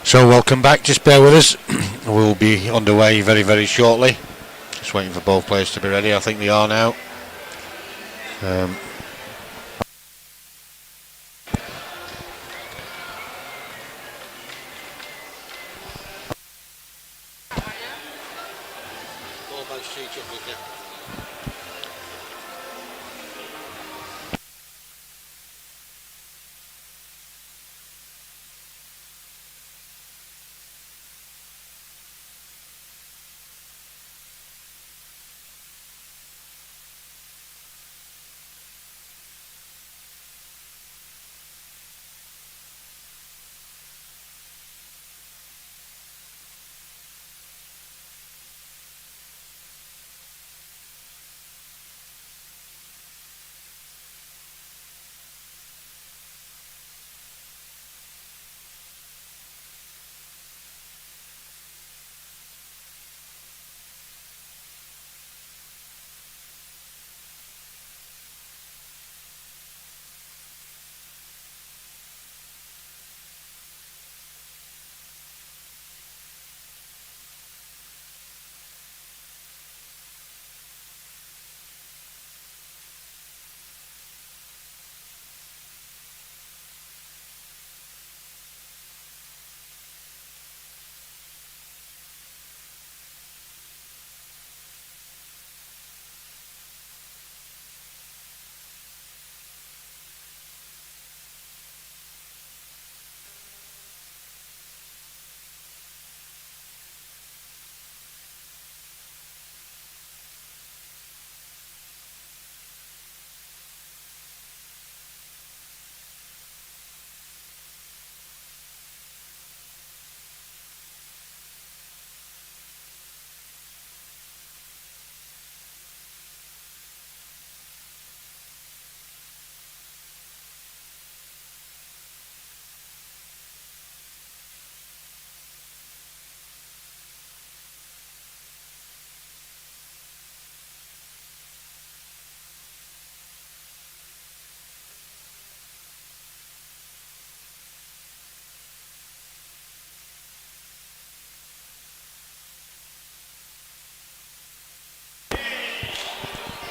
So welcome back, just bear with us. We'll be underway very, very shortly. Just waiting for both players to be ready. I think they are now.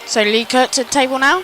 So Lee Kurt to the table now.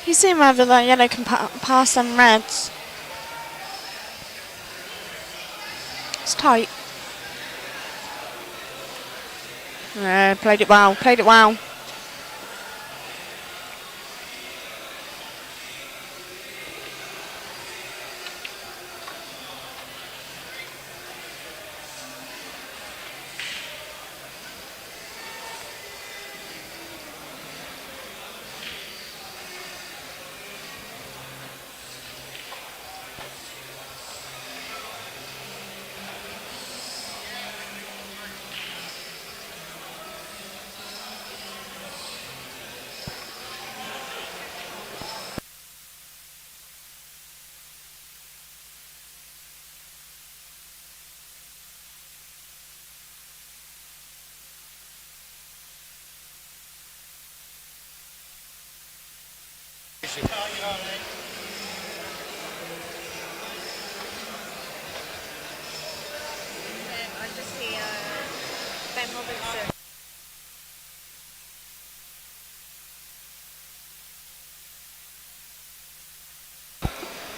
You seem whether that yellow can pass them reds. It's tight. Yeah, played it well, played it well.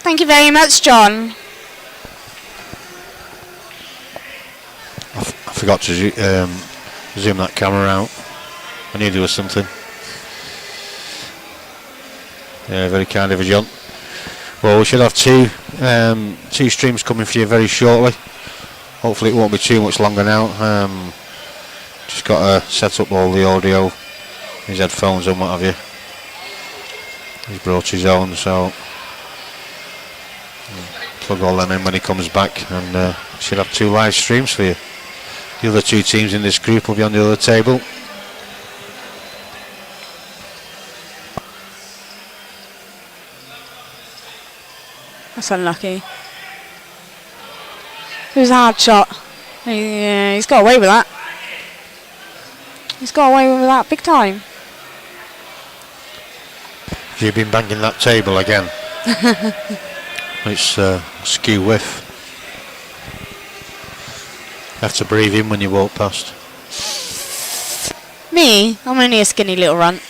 Thank you very much, John. I forgot to zoom that camera out. I knew there was something. Yeah, very kind of you, John. Well, we should have two streams coming for you very shortly. Hopefully it won't be too much longer now. Just got to set up all the audio, his headphones and what have you. He's brought his own, so plug all them in when he comes back, and should have two live streams for you. The other two teams in this group will be on the other table. That's unlucky. It was a hard shot. He's got away with that. He's got away with that big time. You've been banging that table again. It's skew whiff. You have to breathe in when you walk past. Me? I'm only a skinny little runt.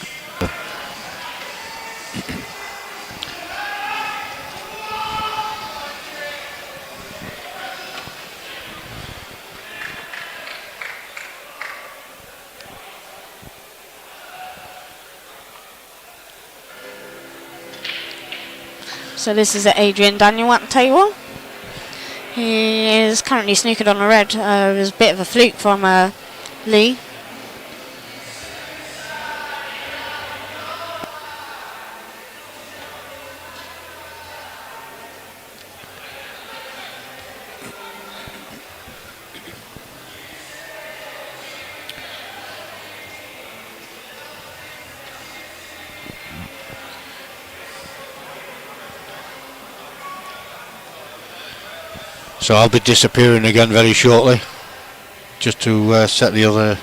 So this is Adrian Daniel at the table. He is currently snookered on a red. It was a bit of a fluke from Lee. So I'll be disappearing again very shortly, just to set the other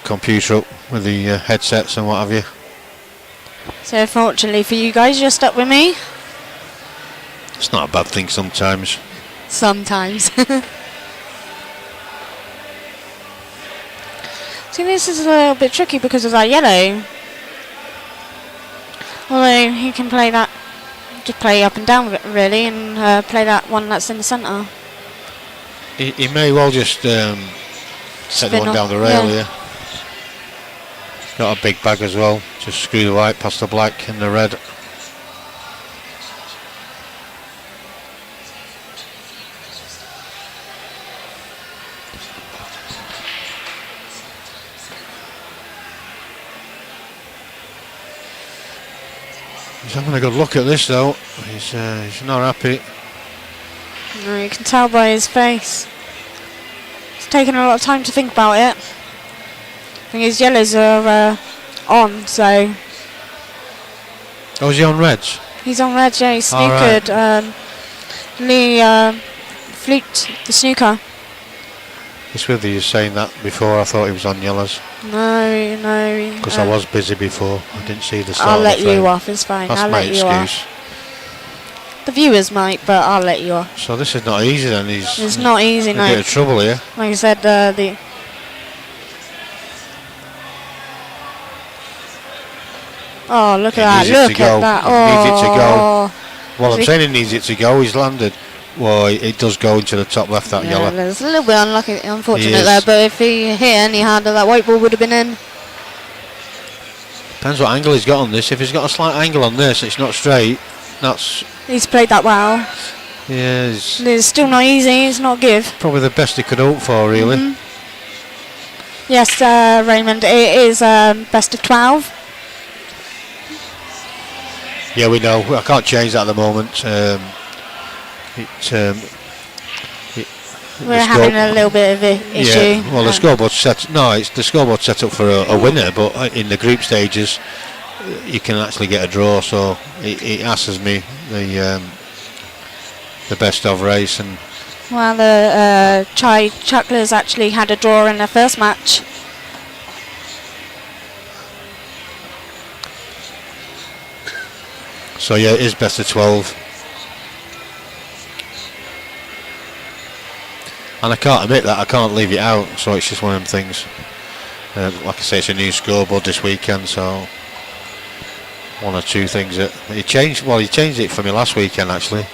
computer up with the headsets and what have you. So fortunately for you guys, you're stuck with me. It's not a bad thing sometimes. Sometimes. See, this is a little bit tricky because of that yellow. Although he can play that, just play up and down really, and play that one that's in the centre. He may well just set the one down the rail, yeah. Got a big bag as well. Just screw the white past the black and the red. He's having a good look at this though. He's not happy. No, you can tell by his face. He's taking a lot of time to think about it. I think his yellows are on, so... Oh, is he on reds? He's on red, yeah, he's snookered. Right. Lee fluked the snooker. It's with you saying that before. I thought he was on yellows. No. Because I was busy before. I didn't see the start. I'll let of the frame. you off, it's fine. That's I'll my let you excuse. off. The viewers might, but I'll let you off. So this is not easy then. It's not easy, in no. a bit of trouble here. Like I said, the... Oh, look at that. Look at that. He needs it to go. Well, I'm See? saying he needs it to go. He's landed. Well, it does go into the top left, that yellow. It's a little bit unlucky, unfortunate He is. there, but if he hit any harder, that white ball would have been in. Depends what angle he's got on this. If he's got a slight angle on this, it's not straight. That's... He's played that well. Yeah, It's still not easy, it's not give. probably the best he could hope for, really. Yes, Raymond, it is best of 12. Yeah, we know. I can't change that at the moment. We're having a little bit of an issue. Yeah, well, the scoreboard's set. No, it's the scoreboard set up for a winner, but in the group stages, you can actually get a draw. So it asks me the best of race, and Well, the Chai Chucklers actually had a draw in their first match. so yeah, it is best of 12. and I can't admit that. I can't leave it out. So it's just one of them things. Like I say, it's a new scoreboard this weekend, so one or two things that he changed. Well, he changed it for me last weekend actually,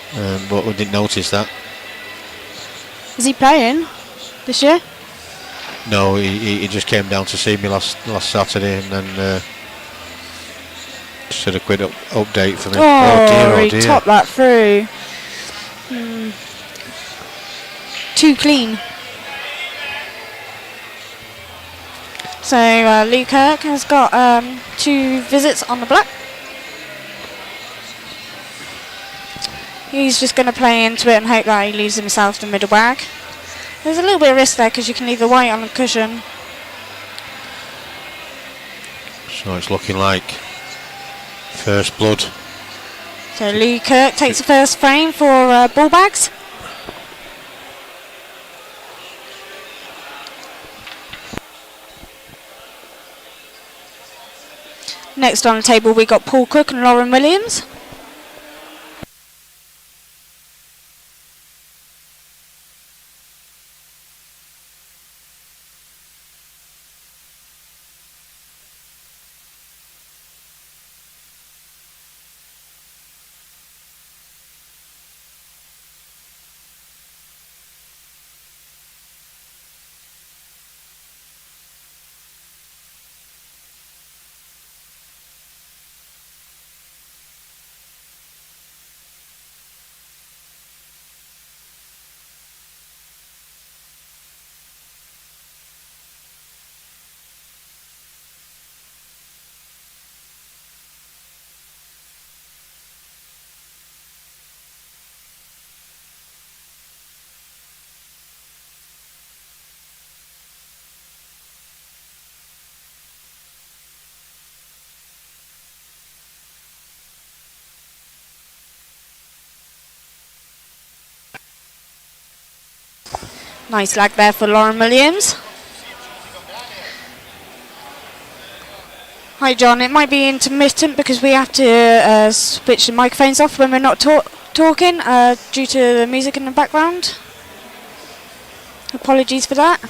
but we didn't notice that. Is he playing this year? No, he just came down to see me last Saturday, and then just did a quick update for me. Oh dear. He topped that through. Too clean. So Lee Kirk has got 2 visits on the black. He's just going to play into it and hope that he leaves himself the middle bag. There's a little bit of risk there because you can leave the white on the cushion. So it's looking like first blood. So Lee Kirk takes the first frame for ball bags. Next on the table we got Paul Cook and Lauren Williams. Nice lag there for Lauren Williams. Hi John, it might be intermittent because we have to switch the microphones off when we're not talking due to the music in the background. Apologies for that.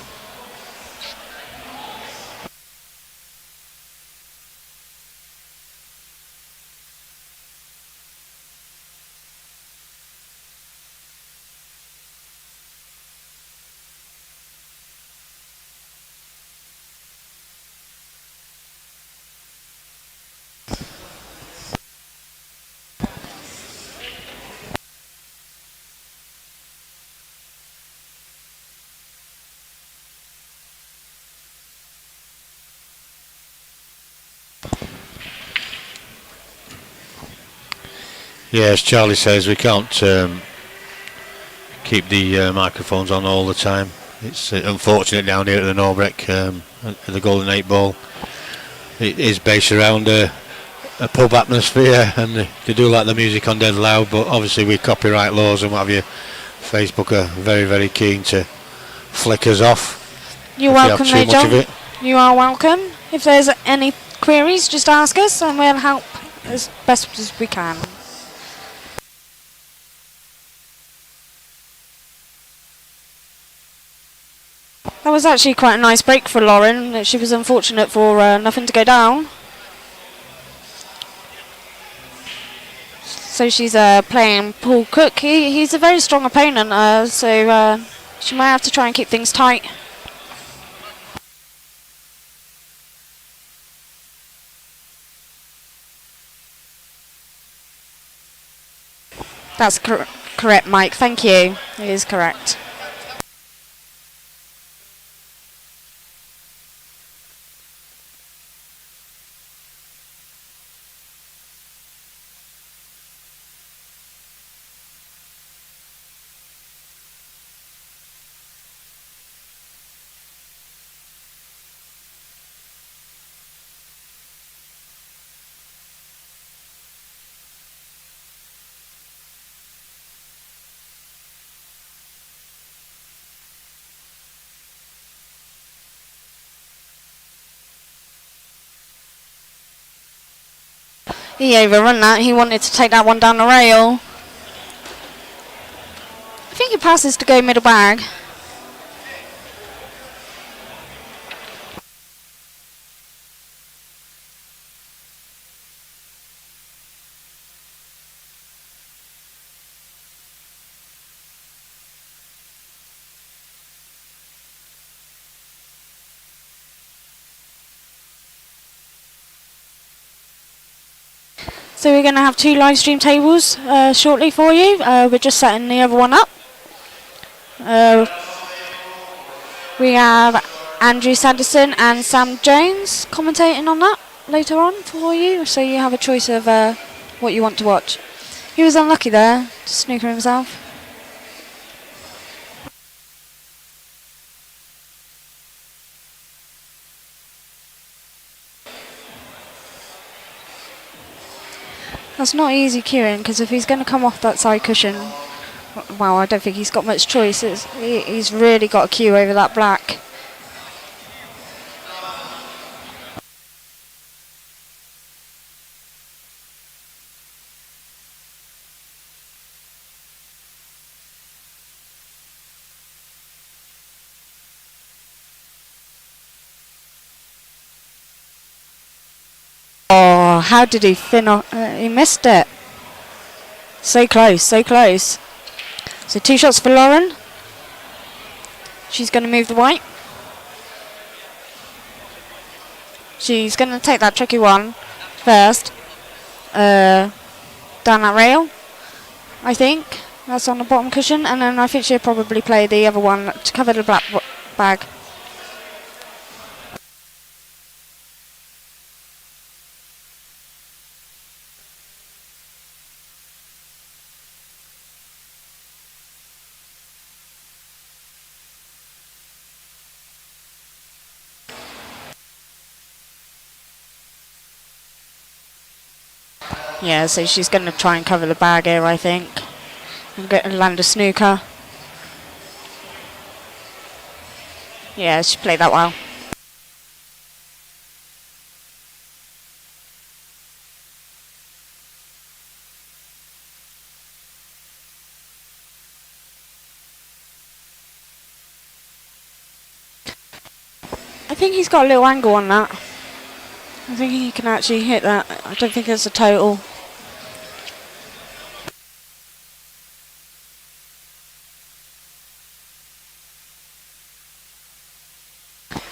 Yeah, as Charlie says, we can't keep the microphones on all the time. It's unfortunate down here at the Norbreck, at the Golden 8 Ball. It is based around a pub atmosphere, and they do like the music on dead loud, but obviously with copyright laws and what have you, Facebook are very, very keen to flick us off. You're welcome there, John. You are welcome. If there's any queries, just ask us and we'll help as best as we can. That was actually quite a nice break for Lauren. She was unfortunate for nothing to go down. So she's playing Paul Cook. He's a very strong opponent, so she might have to try and keep things tight. That's correct, Mike. Thank you. It is correct. He overrun that. He wanted to take that one down the rail. I think he passes to go middle bag. So we're going to have 2 live stream tables shortly for you. We're just setting the other one up. We have Andrew Sanderson and Sam Jones commentating on that later on for you, so you have a choice of what you want to watch. He was unlucky there to snooker himself. That's not easy cueing, because if he's going to come off that side cushion, well, I don't think he's got much choice. He's really got a cue over that black. Oh, how did he he missed it. So close, so close. So 2 shots for Lauren. She's going to move the white. She's going to take that tricky one first. Down that rail, I think. That's on the bottom cushion. And then I think she'll probably play the other one to cover the black bag. Yeah, so she's going to try and cover the bag here, I think. And get land a snooker. Yeah, she played that well. I think he's got a little angle on that. I think he can actually hit that. I don't think it's a total.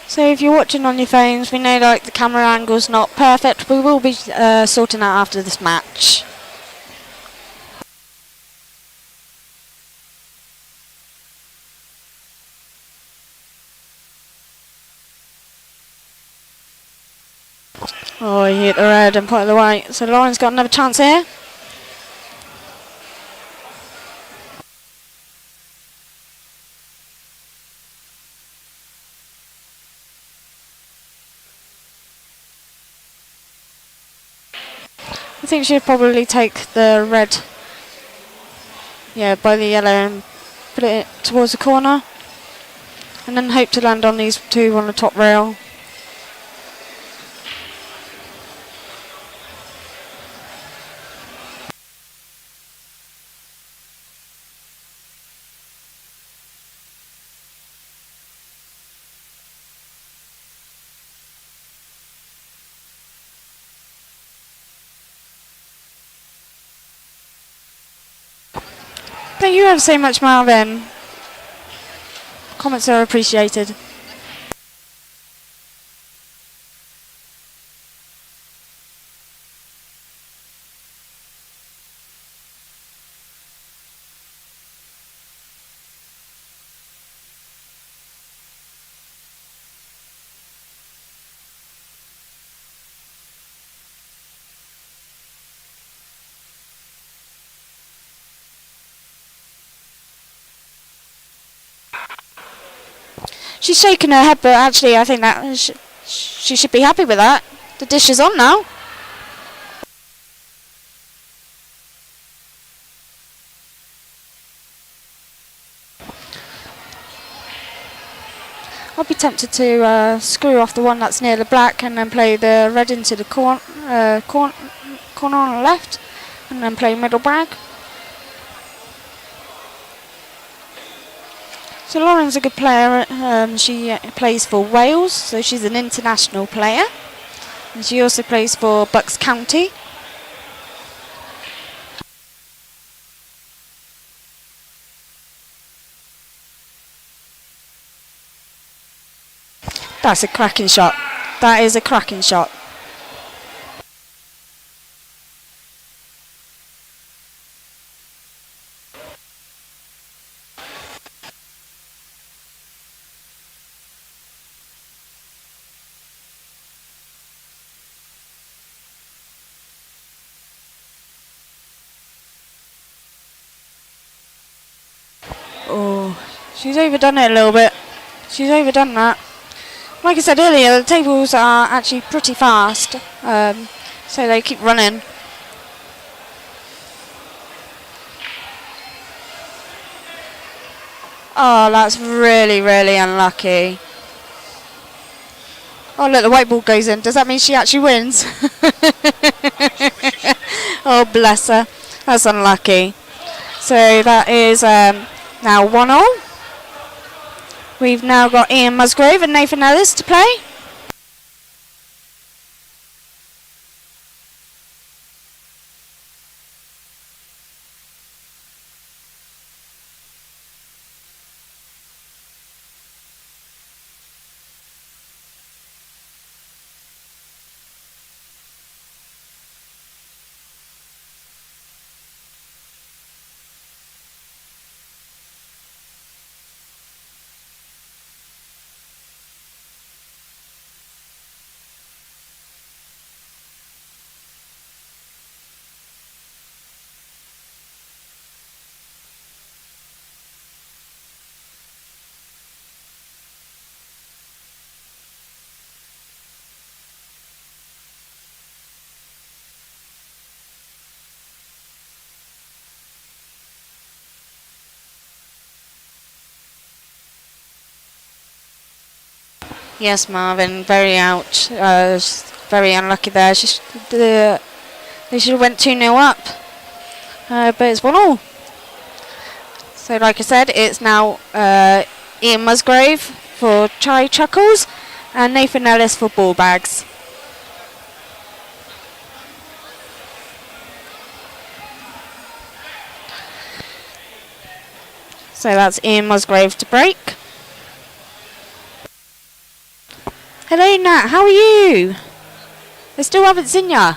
So if you're watching on your phones, we know like the camera angle's not perfect. We will be sorting out after this match. Oh, he hit the red and put the white. So Lauren's got another chance here. I think she'll probably take the red, yeah, by the yellow and put it towards the corner. And then hope to land on these 2 on the top rail. Thank you ever so much, Marvin. Comments are appreciated. She's shaking her head, but actually I think that she should be happy with that. The dish is on now. I'll be tempted to screw off the one that's near the black and then play the red into the corner on the left and then play middle bag. So Lauren's a good player. She plays for Wales, so she's an international player. And she also plays for Bucks County. That's a cracking shot. That is a cracking shot. She's overdone it a little bit. She's overdone that. Like I said earlier, the tables are actually pretty fast, so they keep running. Oh, that's really, really unlucky. Oh, look, the white ball goes in. Does that mean she actually wins? Oh, bless her. That's unlucky. So that is now 1-1. We've now got Ian Musgrave and Nathan Ellis to play. Yes, Marvin, very out. Very unlucky there. They should have went 2-0 up. But it's 1-1. So like I said, it's now Ian Musgrave for Chai Chuckles and Nathan Ellis for Ball Bags. So that's Ian Musgrave to break. Hello Nat, how are you? I still haven't seen ya.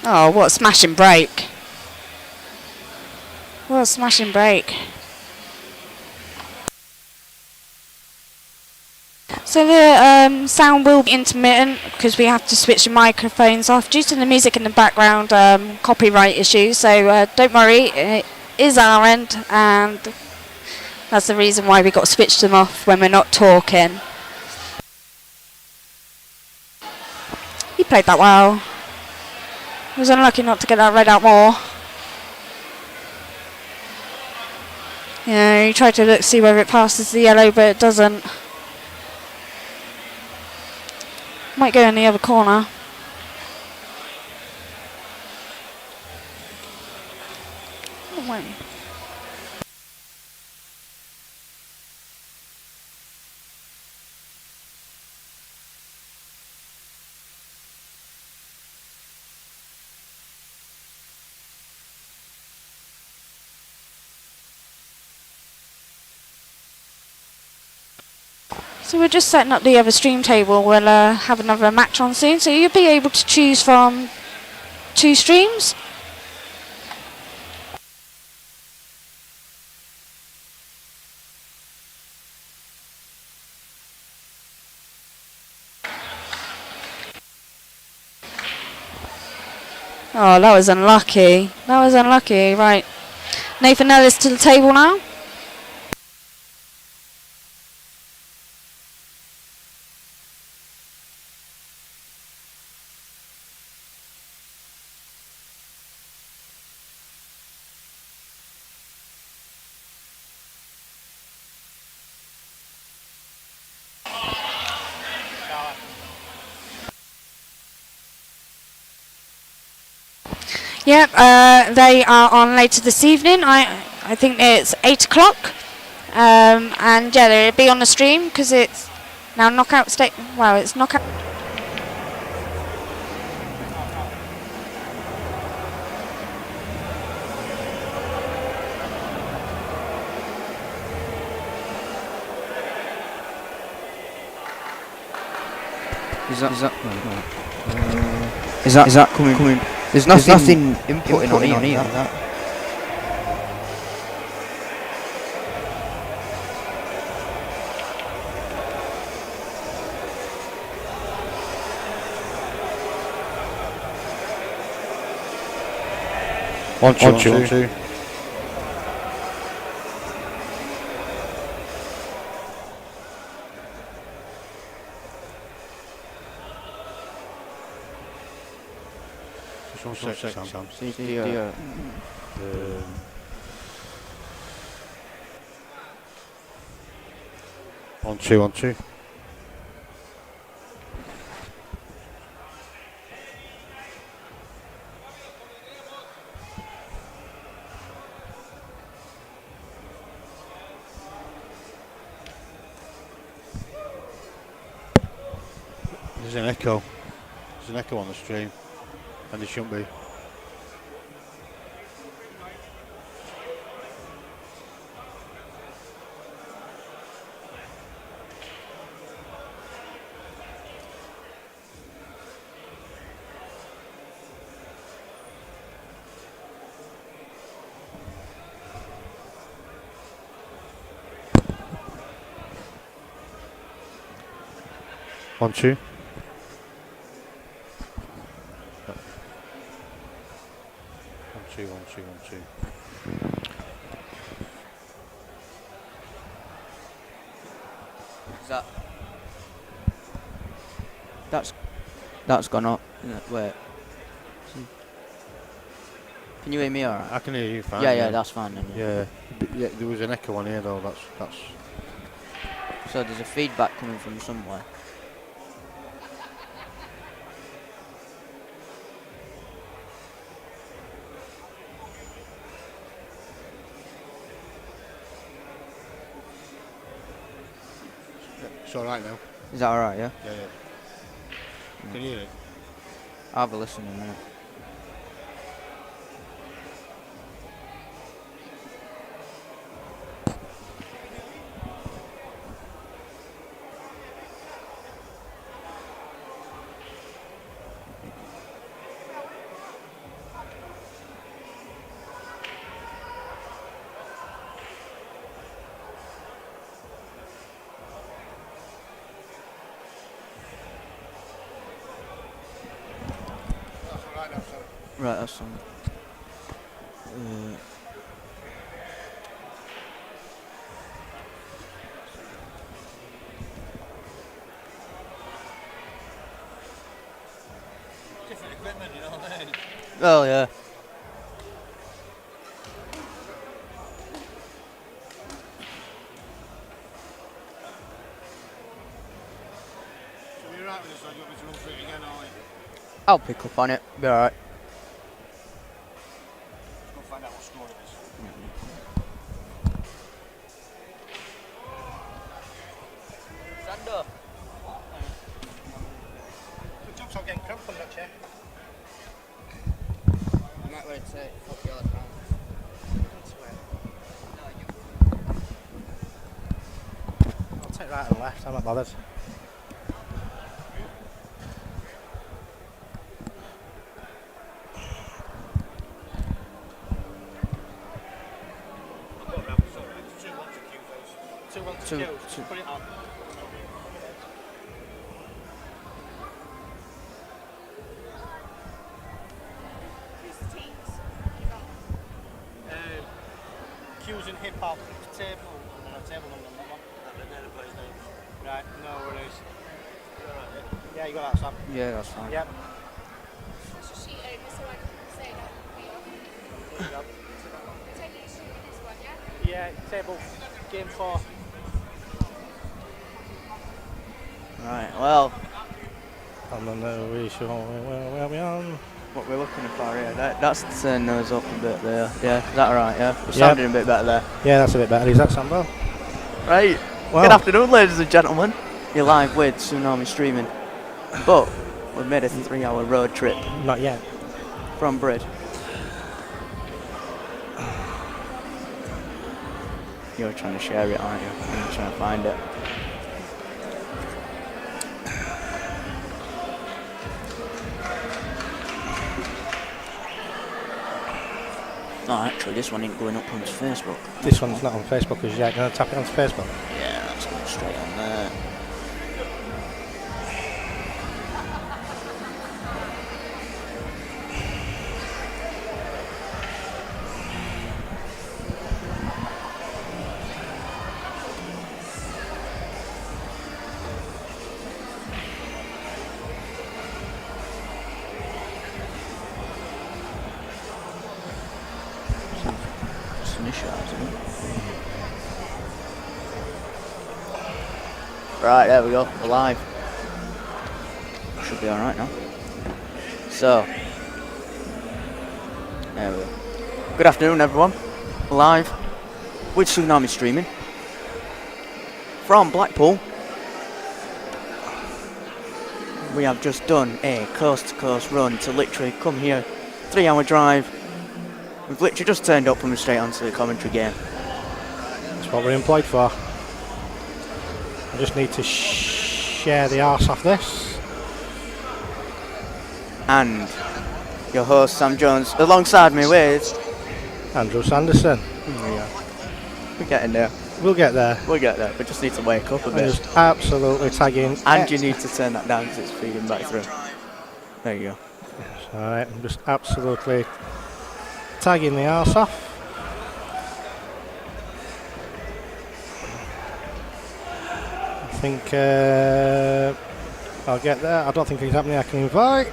Oh, what a smashing break. What a smashing break. So the sound will be intermittent because we have to switch the microphones off due to the music in the background copyright issues. So don't worry, it is our end, and that's the reason why we got to switch them off when we're not talking. He played that well. He was unlucky not to get that red out more. Yeah, he tried to look, see whether it passes the yellow, but it doesn't. Might go in the other corner. Oh, wait. So we're just setting up the other stream table. We'll have another match on soon, so you'll be able to choose from 2 streams. Oh, that was unlucky. That was unlucky. Right. Nathan Ellis to the table now. Yep, they are on later this evening. I think it's 8 o'clock. And yeah, they'll be on the stream because it's now knockout state. Well, it's knockout. Is that coming? There's nothing inputting on here. That. One, two. Just 1 sec, Sam. One, two. There's an echo. There's an echo on the stream, and there shouldn't be. One, two. One, two. Is that's gone up. Wait. Can you hear me alright? I can hear you fine. Yeah, that's fine then. Yeah, there was an echo on here though. That's. So there's a feedback coming from somewhere. It's alright now. Is that alright? Yeah. Yeah. Can you hear it? I'll have a listen in a minute. Right, that's on. Different equipment, you know what I mean? Oh yeah. So you're right with this, or do you want me to run through it again, or? I'll pick up on it. Be alright. Go find out what score it is. Sander. Good job, so I'm getting cramp on that chair. I might want to say fuck your account. I'll take right and left, I'm not bothered. Two. Put it on. Cues and hip hop table. Table number on that one. Right, no worries. Yeah, you got that, Sam? Yeah, that's fine. Yep. What's your sheet over so I can say that? There you go. Taking a shoot with this one, yeah? Yeah, table, game 4. Right, well. I'm not really sure where we are. what we're looking for here. That's to turn those up a bit there. Yeah, is that alright? Yeah, we're sounding a bit better there. Yeah, that's a bit better. Is that Sambo? Right. Wow. Good afternoon, ladies and gentlemen. You're live with Tsunami Streaming. But we've made a 3-hour road trip Not yet. from Brid. You're trying to share it, aren't you? You're trying to find it. No, actually, this one ain't going up onto Facebook. This one's not on Facebook as yet. Gonna tap it onto Facebook. Yeah, that's going straight on there. Right, there we go, we're live. Should be alright now. So, there we go. Good afternoon, everyone. We're live with Tsunami Streaming from Blackpool. We have just done a coast-to-coast run to literally come here. 3-hour drive. We've literally just turned up and we're straight onto the commentary game. That's what we're employed for. I just need to share the arse off this. And your host Sam Jones alongside me with Andrew Sanderson. we're getting there. We'll get there. We'll get there. We just need to wake up a I'm bit. just absolutely tagging. And you need to turn that down because it's feeding back through. There you go. Alright, I'm just absolutely tagging the arse off. I think I'll get there. I don't think it's happening. I can invite.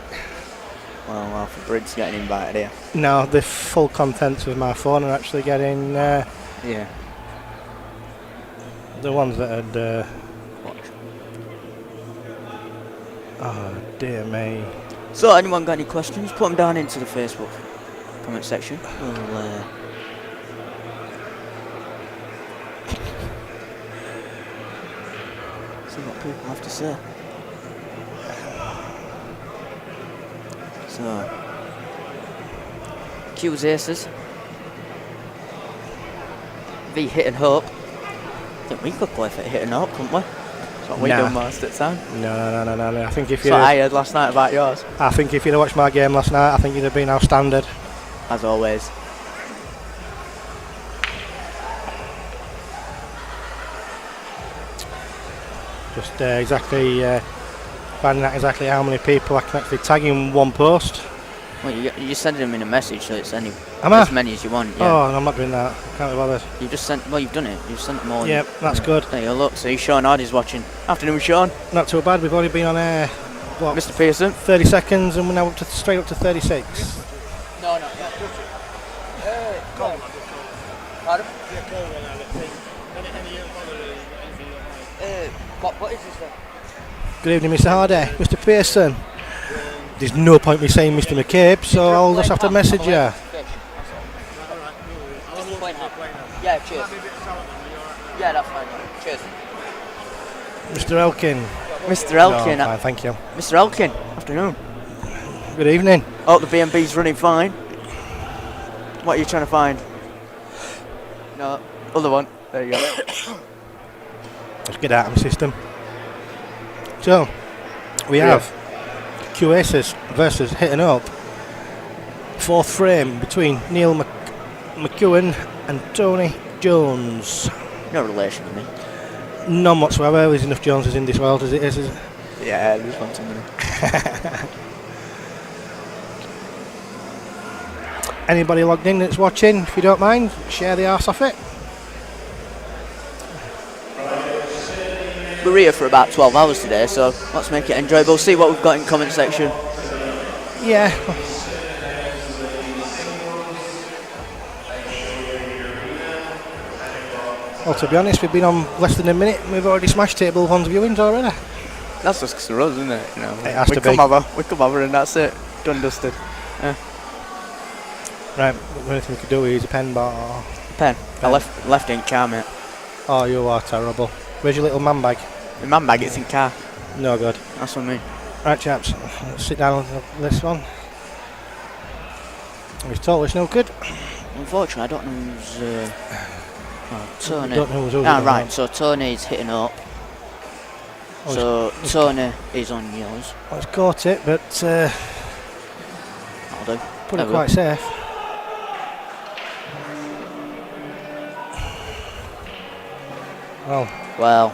Well, Alpha Brid's getting invited here. No, the full contents of my phone are actually getting Yeah. the ones that had. Oh dear me. So, anyone got any questions? Put them down into the Facebook comment section. We'll see what people have to say. So, Q's Aces v Hit and Hope. I think we could play for Hit and Hope, couldn't we? That's what we Nah. do most of the time. No. I think if That's you, what I heard last night about yours. I think if you'd have watched my game last night, I think you'd have been outstanding. As always. Just exactly finding out exactly how many people I can actually tag in one post. Well, you send them in a message, so it's as many as you want. Yeah. Oh, no, I'm not doing that. I can't be bothered. You just sent. Well, you've done it. You've sent them all. Yep, that's good. There you go. Look, see, Sean Hardy's watching. Afternoon, Sean. Not too bad. We've already been on air. What? Mr. Pearson. 30 seconds, and we're now straight up to 36. No, not yet. Pardon? What is this then? Good evening, Mr. Hardy. Mr. Pearson. There's no point me saying Mr. McCabe, so I'll just have to message you. Yeah, cheers. Yeah, that's fine. Cheers. Mr. Elkin. Mr. Elkin. No, fine, thank you. Mr. Elkin. Afternoon. Good evening. Oh, the BNB's running fine. What are you trying to find? No, other one. There you go. Let's get out of the system. So, we have QAces versus Hit and Hope. Fourth frame between Neil McEwen and Tony Jones. No relation to me. None whatsoever. There's enough Joneses in this world as it is. Yeah, there's one too many. Anybody logged in that's watching, if you don't mind, share the arse off it. We're here for about 12 hours today, so let's make it enjoyable. See what we've got in comment section. Yeah. Well, to be honest, we've been on less than a minute and we've already smashed table one's viewings already. That's just 'cause of us, isn't it? You know, It has we to come be. over and that's it. Done dusted. Right, the only thing we could do is use a pen bar. Pen. I Pen. left in car, mate. Oh, you are terrible. Where's your little man bag? My man bag, it's in car. No good. That's what I mean. Right, chaps, let's sit down on this one. He's totally no good. Unfortunately, I don't know who's. Tony. Don't know who's over Ah, there. right. So Tony's hitting up. Oh, So Tony is on yours. Well, it's caught it, but That'll do. put There it we quite safe. Oh, Well.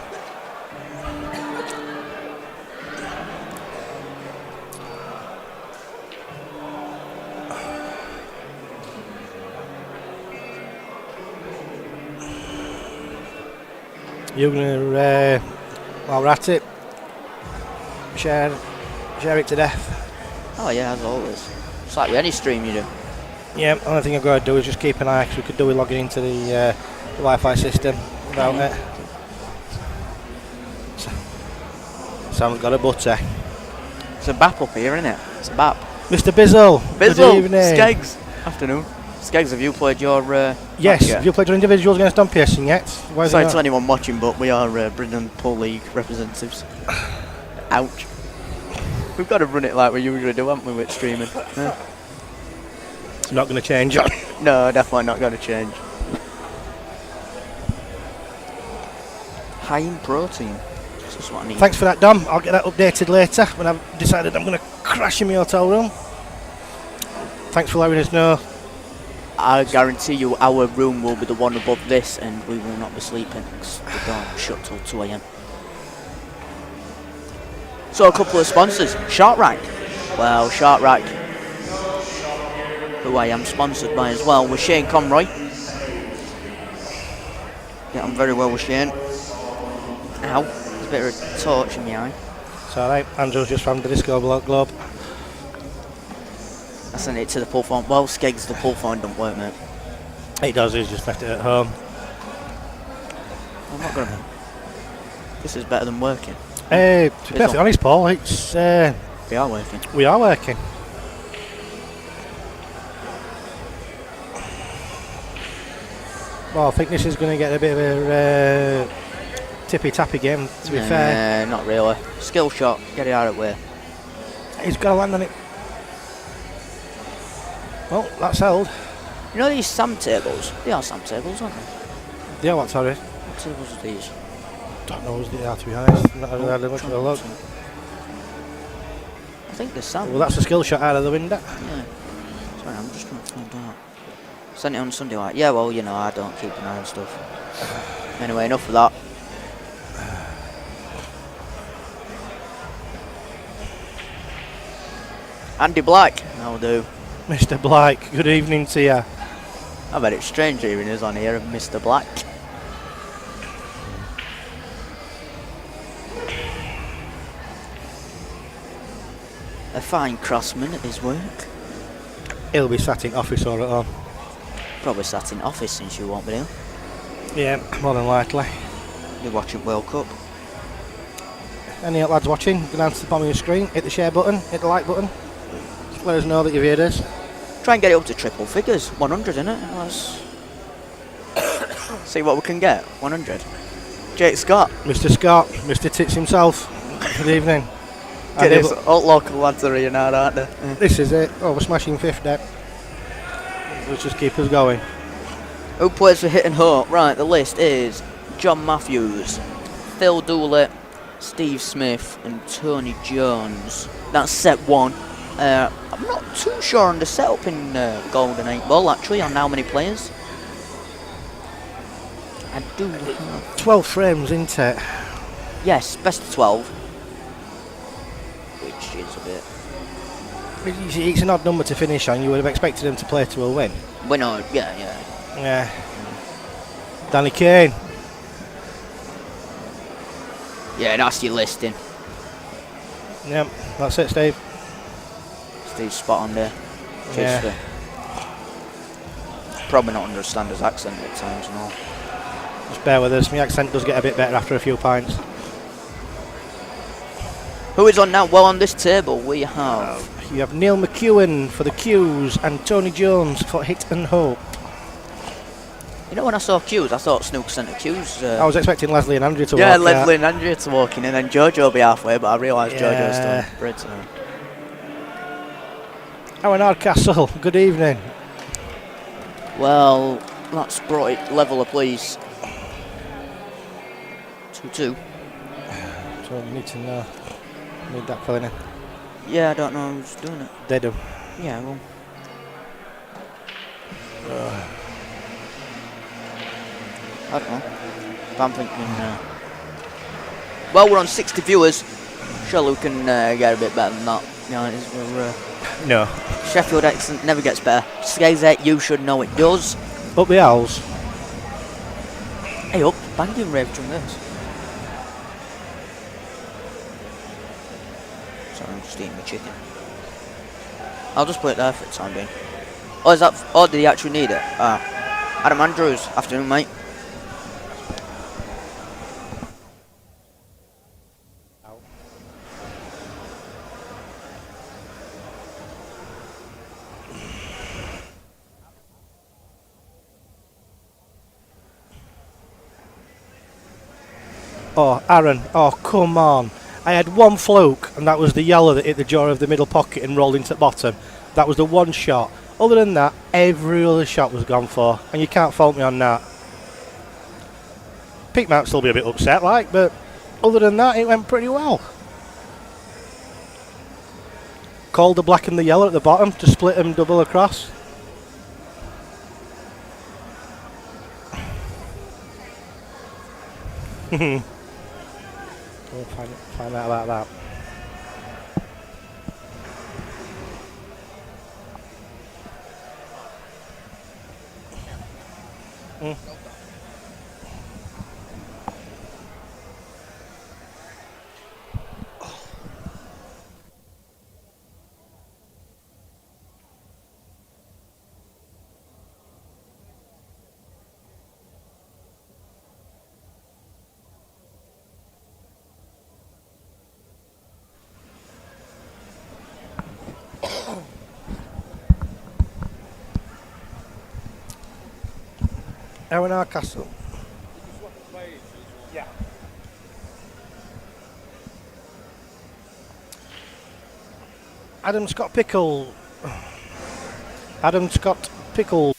you're gonna while we're at it, share it to death. Oh yeah, as always. It's like with any stream you do. Yeah, the only thing I've got to do is just keep an eye, because we could do with logging into the Wi-Fi system without it. Sam's got a butter. It's a bap up here, isn't it? It's a bap. Mr. Bizzle, good evening. Skeggs. Afternoon. Skeggs, have you played your Yes, match yet? have you played your individuals against Don Pearson yet? Why is it Sorry not? to anyone watching, but we are Brindle League representatives. Ouch. We've got to run it like we usually do, haven't we, with streaming? Yeah. It's not going to change. No, definitely not going to change. High in protein. That's just what I need. Thanks for that, Dom. I'll get that updated later when I've decided I'm going to crash in my hotel room. Thanks for letting us know. I guarantee you our room will be the one above this, and we will not be sleeping because the door will shut till 2 AM. So a couple of sponsors. Short Rack. Well, Short Rack, who I am sponsored by as well, with Shane Conroy. Get on very well with Shane. Ow, there's a bit of a torch in my eye. It's alright, Andrew's just found the disco globe. I sent it to the pull phone. Well, Skeggs, the pull phone don't work, mate. It does, he's just left it at home. I'm not going to... This is better than working. Hey, to be perfectly honest, Paul, it's We are working. we are working. Well, I think this is going to get a bit of a tippy-tappy game, to be fair. Not really. Skill shot, get it out of the way. He's got to land on it. Well, that's held. You know these SAM tables? They are SAM tables, aren't they? Yeah, what, sorry? What tables are these? Don't know who's they are, to be honest. Not had much of a look. I think they're SAM. Well, that's a skill shot out of the window. Yeah. Sorry, I'm just trying to find out. Sent it on Sunday, like, yeah, well, you know, I don't keep an eye on stuff. Anyway, enough of that. Andy Black, that'll do. Mr. Black, good evening to you. I bet it's strange hearing us on here of Mr. Black. A fine craftsman at his work. He'll be sat in office or at home. Probably sat in office since you won't be here. Yeah, more than likely. You're watching World Cup. Any lads watching, go down to the bottom of your screen, hit the share button, hit the like button. Just let us know that you've heard us. Try and get it up to triple figures. 100, innit? Let's see what we can get. 100. Jake Scott. Mr. Scott, Mr. Tits himself, good evening. Get this. All local lads are here now, aren't they? Yeah. This is it. Oh, we're smashing 50. Let's just keep us going. Who plays for Hit and Hope? Right, the list is John Matthews, Phil Dooley, Steve Smith and Tony Jones. That's set one. I'm not too sure on the setup in Golden 8 Ball actually on how many players. I do have 12 frames, isn't it? yes, best of 12. Which is a bit It's an odd number to finish on. You would have expected them to play to a win. but no, yeah. Yeah. Danny Kane. Yeah, that's your listing. Yep, that's it, Steve. Steve's spot on there. Yeah. Just, probably not understand his accent at times and all. Just bear with us. My accent does get a bit better after a few pints. Who is on now? Well, on this table we have. You have Neil McEwen for the Qs and Tony Jones for Hit and Hope. You know, when I saw Qs, I thought Snook sent a Qs. I was expecting Leslie and Andrew to yeah, walk Leslie and Andrea to walk in, and then Jojo will be halfway, but I realised Jojo was still Yeah. in Britain. Owen Hardcastle, good evening. Well, that's brought it level, please. 2-2. So we need to know. Need that filling in. Yeah, I don't know who's doing it. They do. Yeah, well. I don't know. But I'm thinking. Well, we're on 60 viewers. Surely we can get a bit better than that. Yeah, it is, we're, No. Sheffield accent never gets better. Skazette, you should know it does. Up the owls. Hey, up, banging rave from this. Sorry, I'm just eating my chicken. I'll just put it there for the time being. Oh, is that? Oh, did he actually need it? Ah, Adam Andrews, afternoon, mate. Oh, Aaron. Oh, come on. I had one fluke, and that was the yellow that hit the jaw of the middle pocket and rolled into the bottom. That was the one shot. Other than that, every other shot was gone for, and you can't fault me on that. Pete might still be a bit upset, like, but other than that, it went pretty well. Called the black and the yellow at the bottom to split them double across. We'll find out about that. Owen Hardcastle. Yeah. Adam Scott Pickle. Adam Scott Pickle.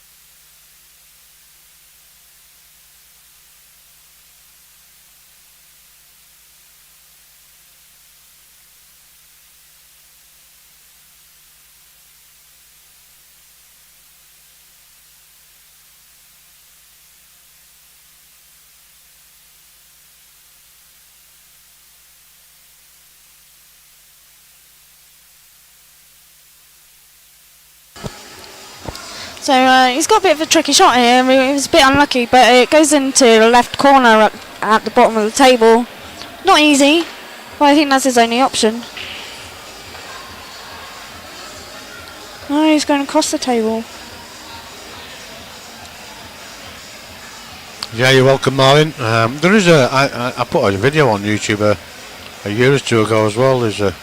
So he's got a bit of a tricky shot here. He was a bit unlucky, but it goes into the left corner at the bottom of the table. Not easy, but I think that's his only option. Oh, he's going across the table. Yeah, you're welcome, Marvin. There is I put a video on YouTube a year or two ago as well. There's a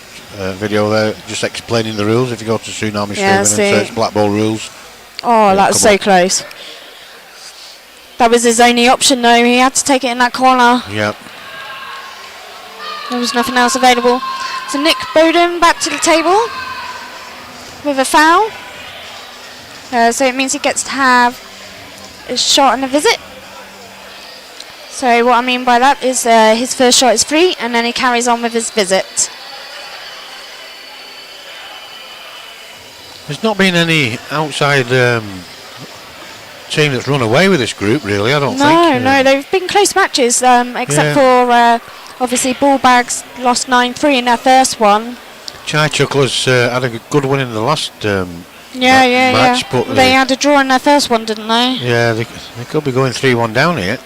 video there just explaining the rules. If you go to Tsunami Yeah, Streaming and search Blackpool rules. Oh, that was so close. That was his only option, though. He had to take it in that corner. Yep. There was nothing else available. So Nick Bowden back to the table with a foul. So it means he gets to have a shot and a visit. So what I mean by that is his first shot is free, and then he carries on with his visit. There's not been any outside team that's run away with this group, really, I don't think. No, they've been close matches, except for obviously Ballbags lost 9-3 in their first one. Chai Chucklers had a good win in the last match, but they had a draw in their first one, didn't they? Yeah, they could be going 3-1 down here.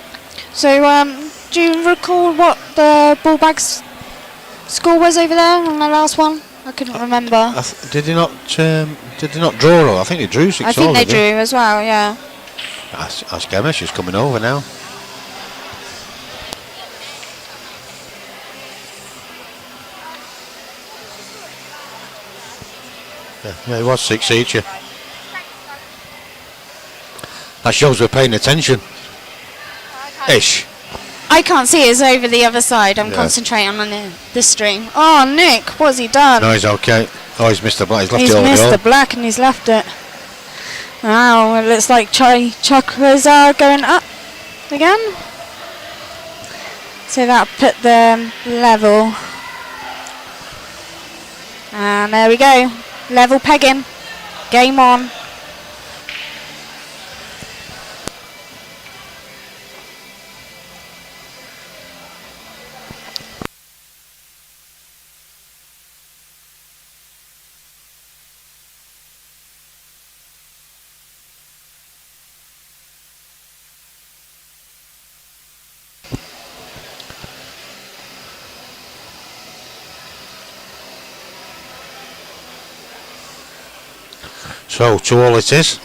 So, do you recall what the Ballbags score was over there on the last one? I couldn't remember. Did they not draw? I think they drew 6-all. I think they drew as well, yeah. Ask Emma, she's coming over now. Yeah, it was 6 each. Yeah. That shows we're paying attention. Ish. I can't see. It's over the other side. I'm Yeah. concentrating on the string. Oh, Nick, what's he done? No, he's okay. Oh, he's missed the black. He's left He's it over missed the the black and he's left it. Wow, it looks like chakras are going up again. So that put them level. And there we go. Level pegging. Game on. So, 2-all it is.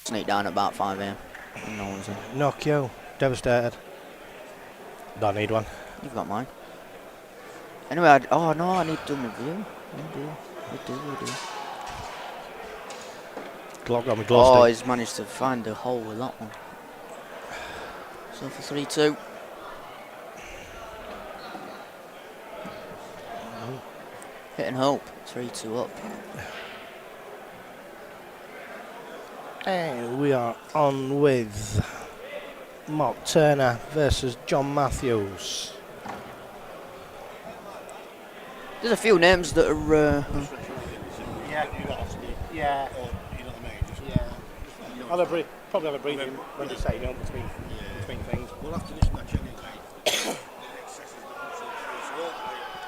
Sneak down at about 5 a.m. No one's in. Nokia, devastated. Don't need one. You've got mine. Anyway, oh no, I need to do my review. We do. Glock got me glow Oh, stick. he's managed to find the hole with that one. So for 3-2. Hit and hope. 3-2 up. And we are on with Mark Turner versus John Matthews. There's a few names that are. Yeah, yeah. I'll probably have a briefing when you say between things. We'll have to listen to that Jenny the next session. So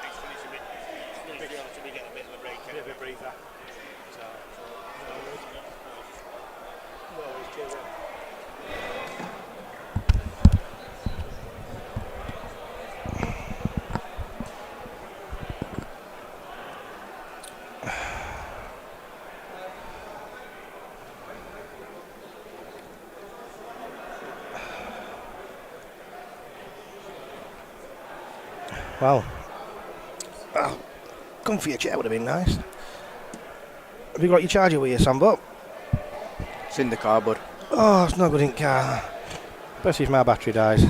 it's finishing a bit until we get a bit of a break. A bit briefer. Well, comfy chair would have been nice. Have you got your charger with you, Sambo? It's in the car, bud. Oh, it's not good in car. Especially if my battery dies.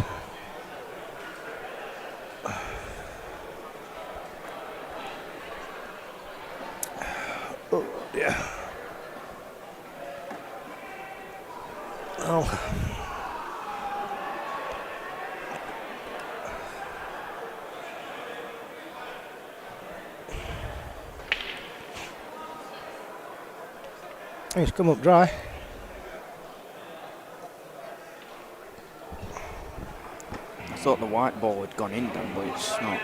Oh dear. Oh. It's come up dry. thought the white ball had gone in then, but it's not.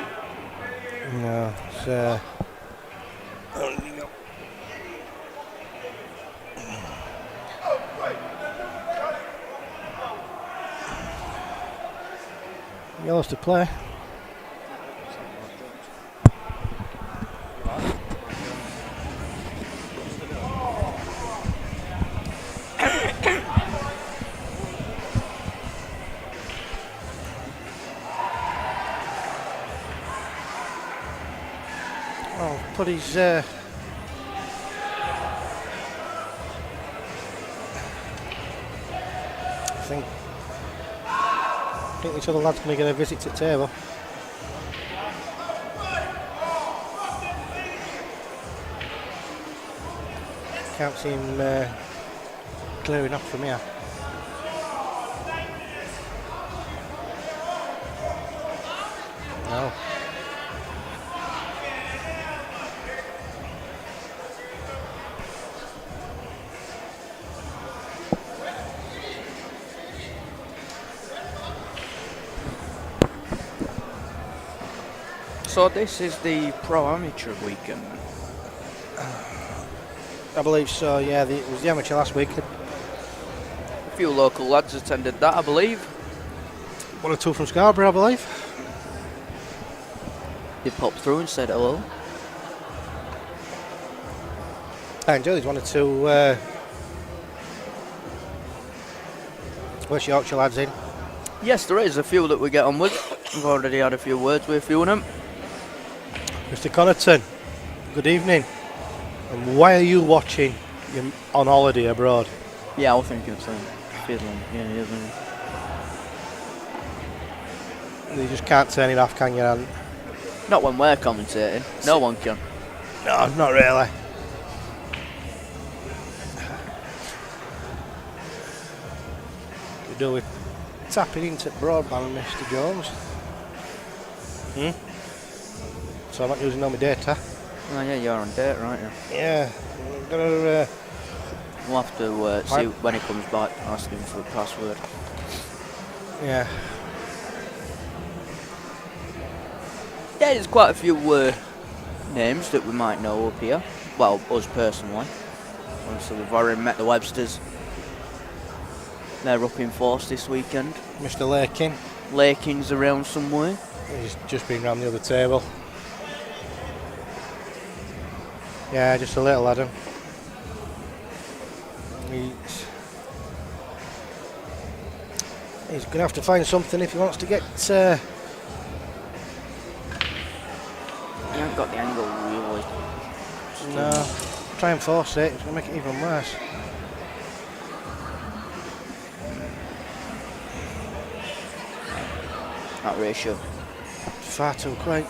No, it's yellows to play. Oh, put his I think this other lad's going to get a visit to the table. Can't see him clearing up from here. No. So this is the pro amateur weekend. I believe so, yeah. It was the amateur last week. A few local lads attended that, I believe. 1 or 2 from Scarborough, I believe. They popped through and said hello. I enjoyed these 1 or 2 West Yorkshire lads in. Yes, there is a few that we get on with. We've already had a few words with a few of them. Mr. Connaughton, good evening. And why are you watching? You're on holiday abroad. Yeah, I was thinking so. Finland, yeah, he isn't he? You just can't turn it off, can you? And Not when we're commentating. No one can. no, not really. Could do with tapping into broadband, Mr. Jones. So I'm not using all my data. Oh yeah, you're on date, right? Yeah, I'm gonna, We'll have to see when he comes back, ask him for a password. yeah. Yeah, there's quite a few names that we might know up here. Well, us personally. Obviously, we've already met the Websters. They're up in force this weekend. Mr. Lakin, Lakin's around somewhere. he's just been round the other table. Yeah, just a little Adam. He's going to have to find something if he wants to get... He hasn't got the angle really. no, try and force it, it's going to make it even worse. That ratio. Far too quick.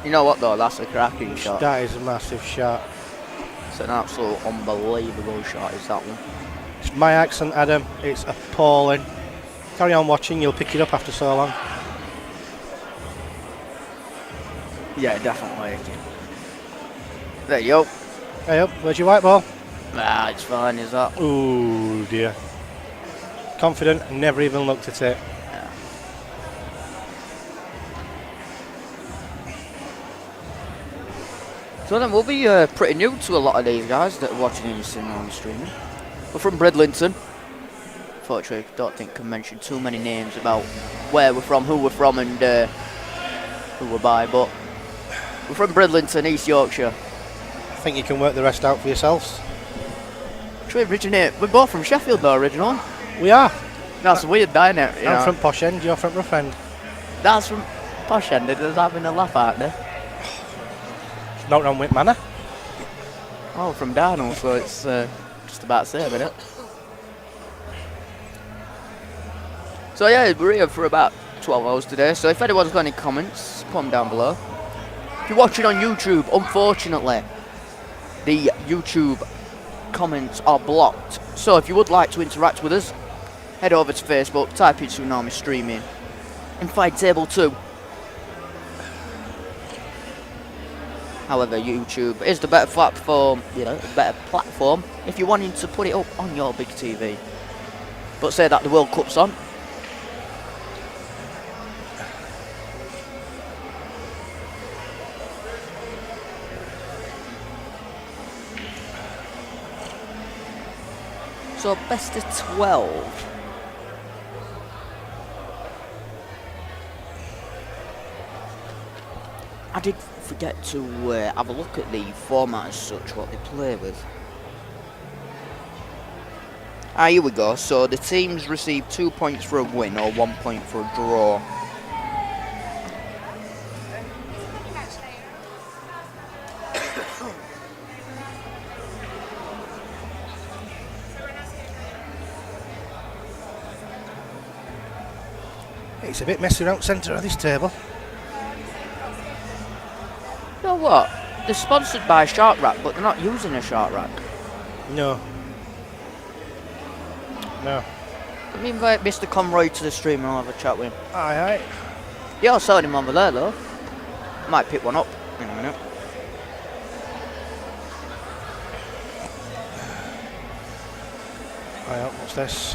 You know what though, that's a cracking shot. That is a massive shot. It's an absolute unbelievable shot, is that one. It's my accent, Adam. It's appalling. Carry on watching, you'll pick it up after so long. Yeah, definitely. There you go. Hey up, where's your white ball? Ah, it's fine, is that? Ooh dear. Confident, never even looked at it. Yeah. So then we'll be pretty new to a lot of these guys that are watching and listening on streaming. We're from Bridlington. Fortunately, I don't think I can mention too many names about where we're from, who we're from, and who we're by, but we're from Bridlington, East Yorkshire. I think you can work the rest out for yourselves. We're both from Sheffield though, originally. We are. That's weird, isn't it? You I'm know? from Posh End, you're from Rough End. That's from Posh End, they're just having a laugh out there. It's not wrong with Manor. Oh, from Darnell, so it's just about the same, isn't it? So yeah, we're here for about 12 hours today, so if anyone's got any comments, put them down below. If you're watching on YouTube, unfortunately, the YouTube comments are blocked. So if you would like to interact with us, head over to Facebook, type in Tsunami Streaming, and find Table 2. However, YouTube is the better platform, if you're wanting to put it up on your big TV. But say that the World Cup's on. So best of 12. I did forget to have a look at the format as such, what they play with. Here we go. So the teams receive 2 points for a win or 1 point for a draw. It's a bit messy around centre of this table. You know what? They're sponsored by Shark Rack, but they're not using a Shark Rack. No. No. Let me invite Mr. Conroy to the stream and I'll have a chat with him. Aye. Yeah, I saw him over there though. Might pick one up in a minute. Aye, what's this?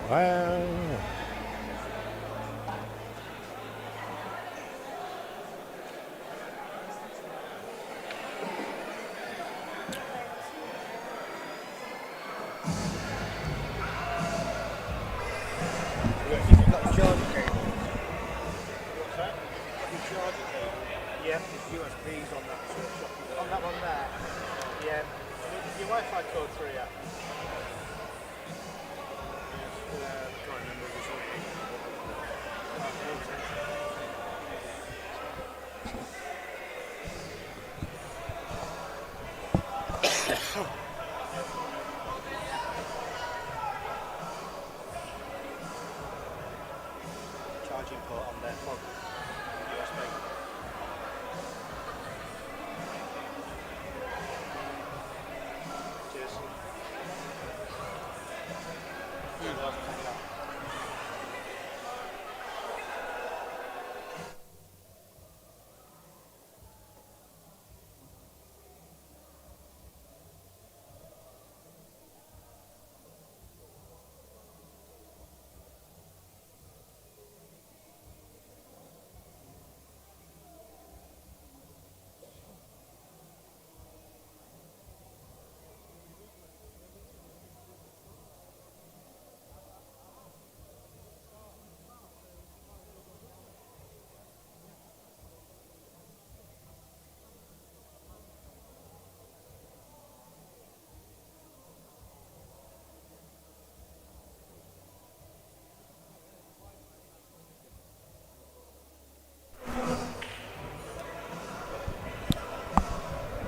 Wow. Yeah, there's USBs on that sort of shop. On that one there? Yeah. Your Wi-Fi code through yet? Can't remember if it's on charging port on there for USB. Cheers.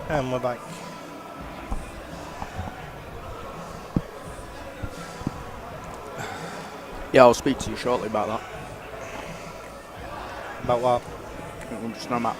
And we're back. Yeah, I'll speak to you shortly about that. About what? I'm just not mad.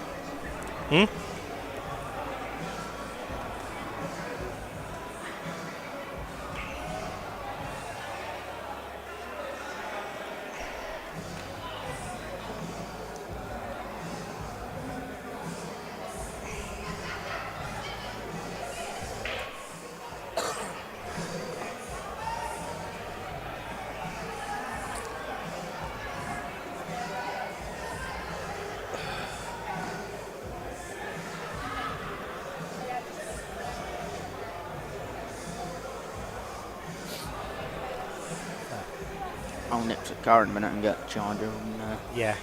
I'll nip to the car in a minute and get a charger and Yeah.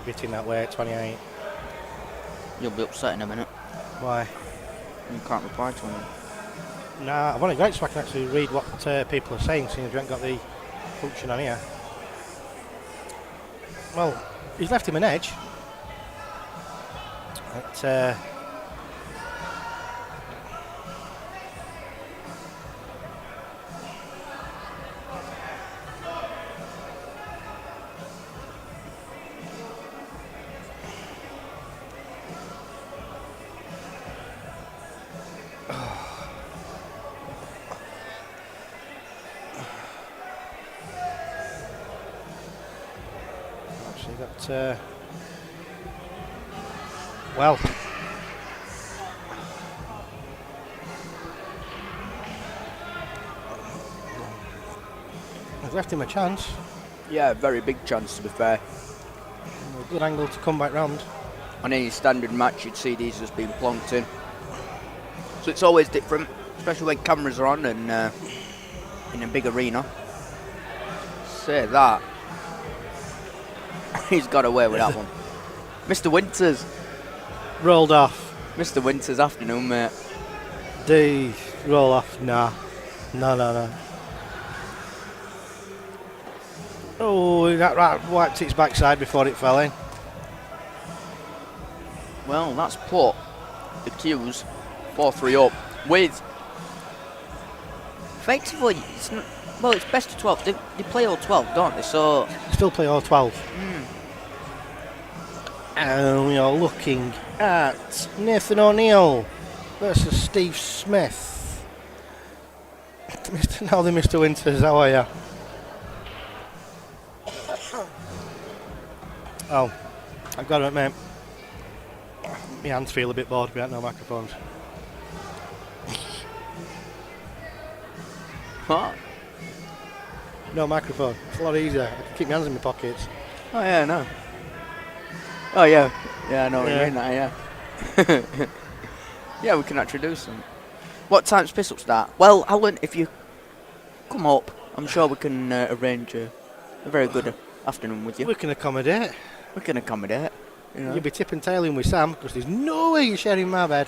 Bit in that way at 28. you'll be upset in a minute. Why? You can't reply to him. Nah, I've only got it so I can actually read what people are saying, seeing as we haven't got the function on here. Well, he's left him an edge. But, well, I've left him a chance. Yeah, very big chance to be fair. A good angle to come back round. On any standard match, you'd see these as being plonked in. So it's always different, especially when cameras are on and in a big arena. Say that. He's got away with that one. Mr. Winters. Rolled off. Mr. Winters afternoon, mate. The roll off. Nah. No. Oh, that right wiped its backside before it fell in. Well, that's put the Qs 4-3 up with effectively, it's best of 12. They play all 12, don't they? So Still play all 12. And we are looking at Nathan O'Neill versus Steve Smith. Now then, Mr. Winters, how are you? Oh, I've got to admit, my hands feel a bit bored without no microphones. what? No microphone. It's a lot easier. I can keep my hands in my pockets. Oh yeah, no. Oh yeah, I know what you mean. Yeah. Yeah, we can actually do some. What time's piss up start? Well, Alan, if you come up, I'm sure we can arrange a very good afternoon with you. We can accommodate. We can accommodate. You know. You'll be tipping tailing with Sam because there's no way you're sharing my bed.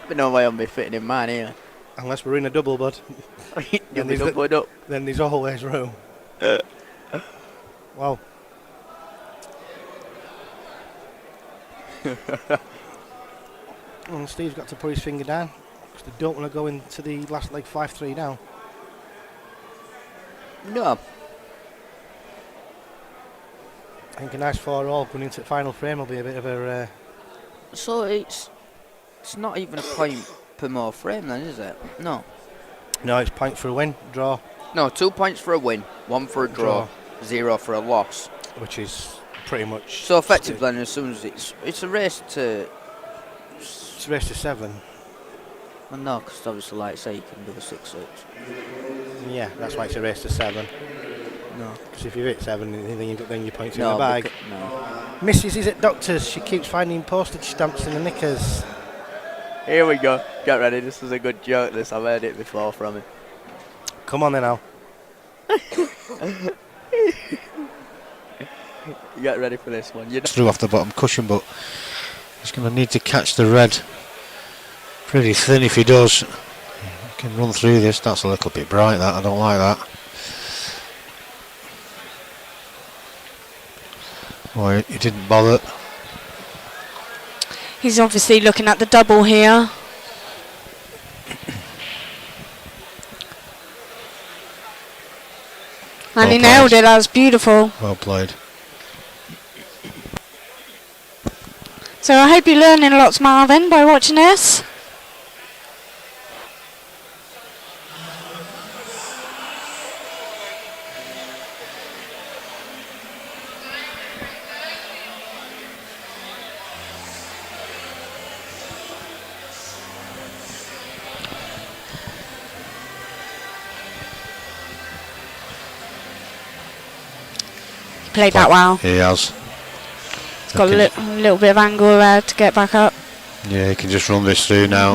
But no way I'll be fitting in mine here. Unless we're in a double, bud. You'll be doubled up. Then there's always room. Wow. And Steve's got to put his finger down because they don't want to go into the last leg 5-3 down. No. I think a nice 4-all going into the final frame will be a bit of a... So it's not even a point per more frame then, is it? No. No, it's point for a win, draw. No, 2 points for a win, 1 for a draw, 0 for a loss. Which is pretty much... So effectively then, as soon as it's a race to... It's a race to 7. Well, no, because obviously, like I say, you can do a 6-6. Yeah, that's why it's a race to 7. No. Because if you hit 7, then you've got then your points No, in the bag. no. Mrs. is at Doctor's. She keeps finding postage stamps in the knickers. Here we go. Get ready. This is a good joke. This I've heard it before from him. Come on then, Al. Get ready for this one. Through off the bottom cushion, but he's going to need to catch the red pretty thin if he does. He can run through this. That's a little bit bright, that. I don't like that. Well, he didn't bother. He's obviously looking at the double here. And he nailed it. That was beautiful. Well played. So I hope you're learning lots, Marvin, by watching this. Played that well. He has. He's got a little bit of angle there to get back up. Yeah, he can just run this through now.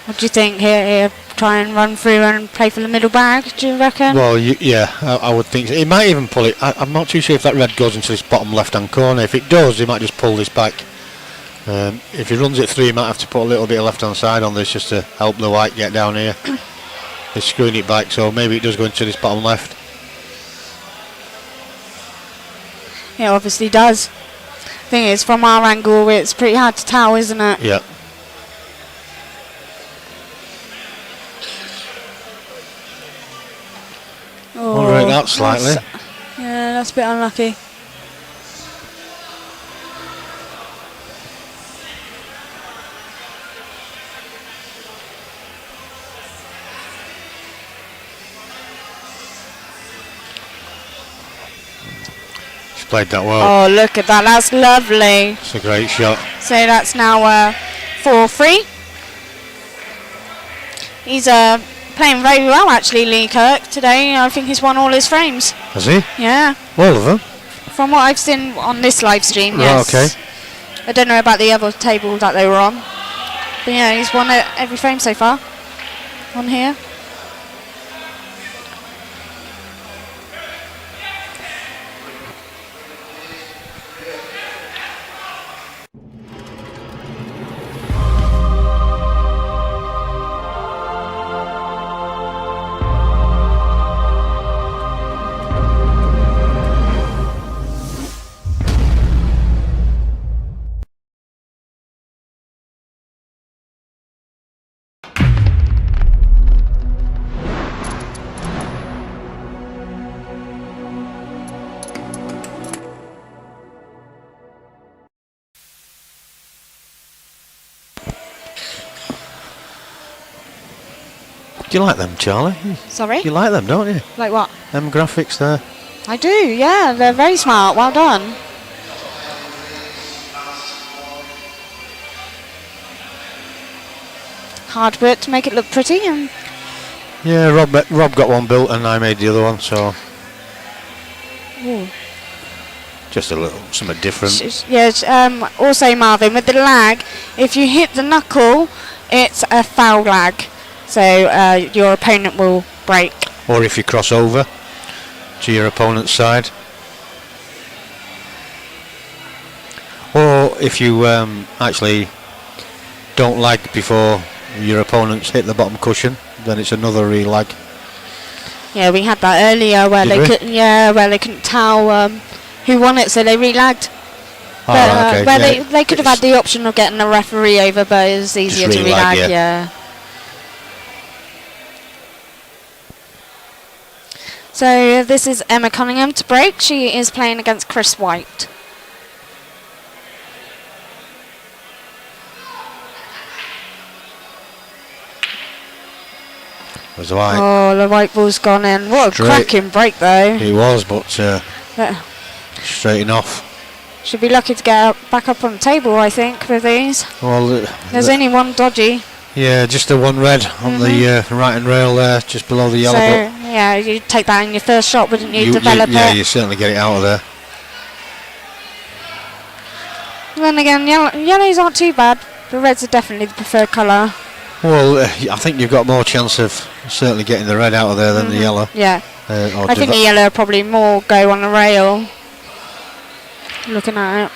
What do you think here? Try and run through and play for the middle bag, do you reckon? Well, yeah, I would think so. He might even pull it. I'm not too sure if that red goes into this bottom left-hand corner. If it does, he might just pull this back If he runs it through, he might have to put a little bit of left-hand side on this just to help the white get down here. He's screwing it back, so maybe it does go into this bottom left. It obviously does. Thing is, from our angle, it's pretty hard to tell, isn't it? Yeah. Oh, Wonder at that slightly. Yeah, that's a bit unlucky. He's played that well. Oh, look at that. That's lovely. It's a great shot. So that's now 4-3. He's playing very well, actually, Lee Kirk, today. I think he's won all his frames. Has he? Yeah. All of them? From what I've seen on this live stream, Oh, yes. okay. I don't know about the other table that they were on. But yeah, he's won every frame so far on here. Do you like them, Charlie? Sorry? You like them, don't you? Like what? Them graphics there. I do, yeah. They're very smart. Well done. Hard work to make it look pretty. And Yeah, Rob got one built and I made the other one, so ooh. just a little something different. Yes, also Marvin, with the lag, if you hit the knuckle, it's a foul lag. So your opponent will break. Or if you cross over to your opponent's side. Or if you actually don't lag before your opponents hit the bottom cushion, then it's another re-lag. Yeah, we had that earlier where Did we? where they couldn't tell who won it, so they re-lagged. Oh, But, okay, where yeah. they could have had the option of getting a referee over, but it was easier to re-lag, re-lag. yeah. Yeah. So this is Emma Cunningham to break. She is playing against Chris White. Was white. Oh, the white ball's gone in. What Straight. a cracking break, though. He was, but Yeah. straighting off. Should be lucky to get back up on the table, I think, with these. Well, There's only one dodgy. yeah, just the one red on the right hand rail there, just below the yellow. So, but yeah, you'd take that in your first shot, wouldn't you, develop yeah, it? you certainly get it out of there. Then again, yellows aren't too bad. The reds are definitely the preferred colour. Well, I think you've got more chance of certainly getting the red out of there than the yellow. Yeah. Or I think the yellow probably more go on the rail. Looking at it.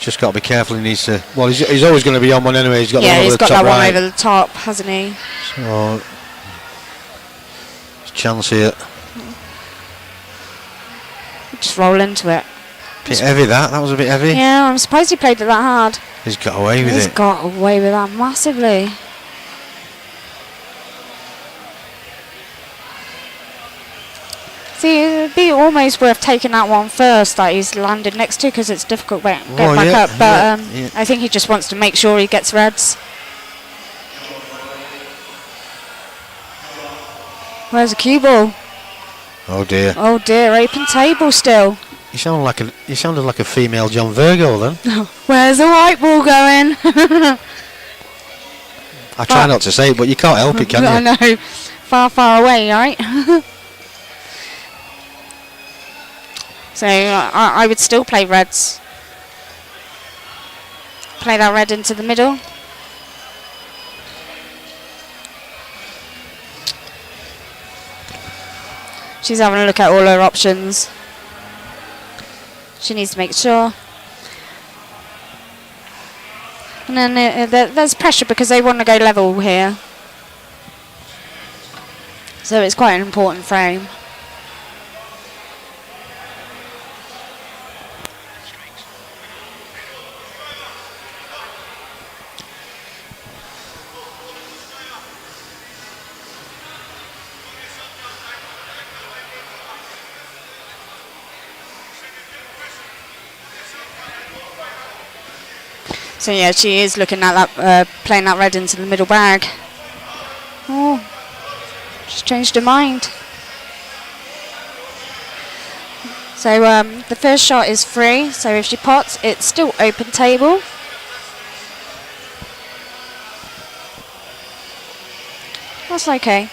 just got to be careful. He needs to. Well, he's always going to be on one anyway. He's got the Yeah, one he's over the got top that one right. over the top, hasn't he? So, chance here. Just roll into it. Bit heavy that was a bit heavy. Yeah, I'm surprised he played it that hard. He's got away with He's it. got away with that massively. See, it'd be almost worth taking that one first that he's landed next to, because it's difficult getting Oh, back yeah, up. But yeah. I think he just wants to make sure he gets reds. Where's the cue ball? Oh dear. Oh dear, open table still. He sounded like a female John Virgo then. Where's the white ball going? I try not to say it, but you can't help it, can I you? know. Far, far away, right? So I would still play reds. Play that red into the middle. She's having a look at all her options. She needs to make sure. And then there's pressure because they want to go level here. So it's quite an important frame. So yeah, she is looking at that, playing that red into the middle bag. Oh, she's changed her mind. So the first shot is free, so if she pots, it's still open table. That's okay.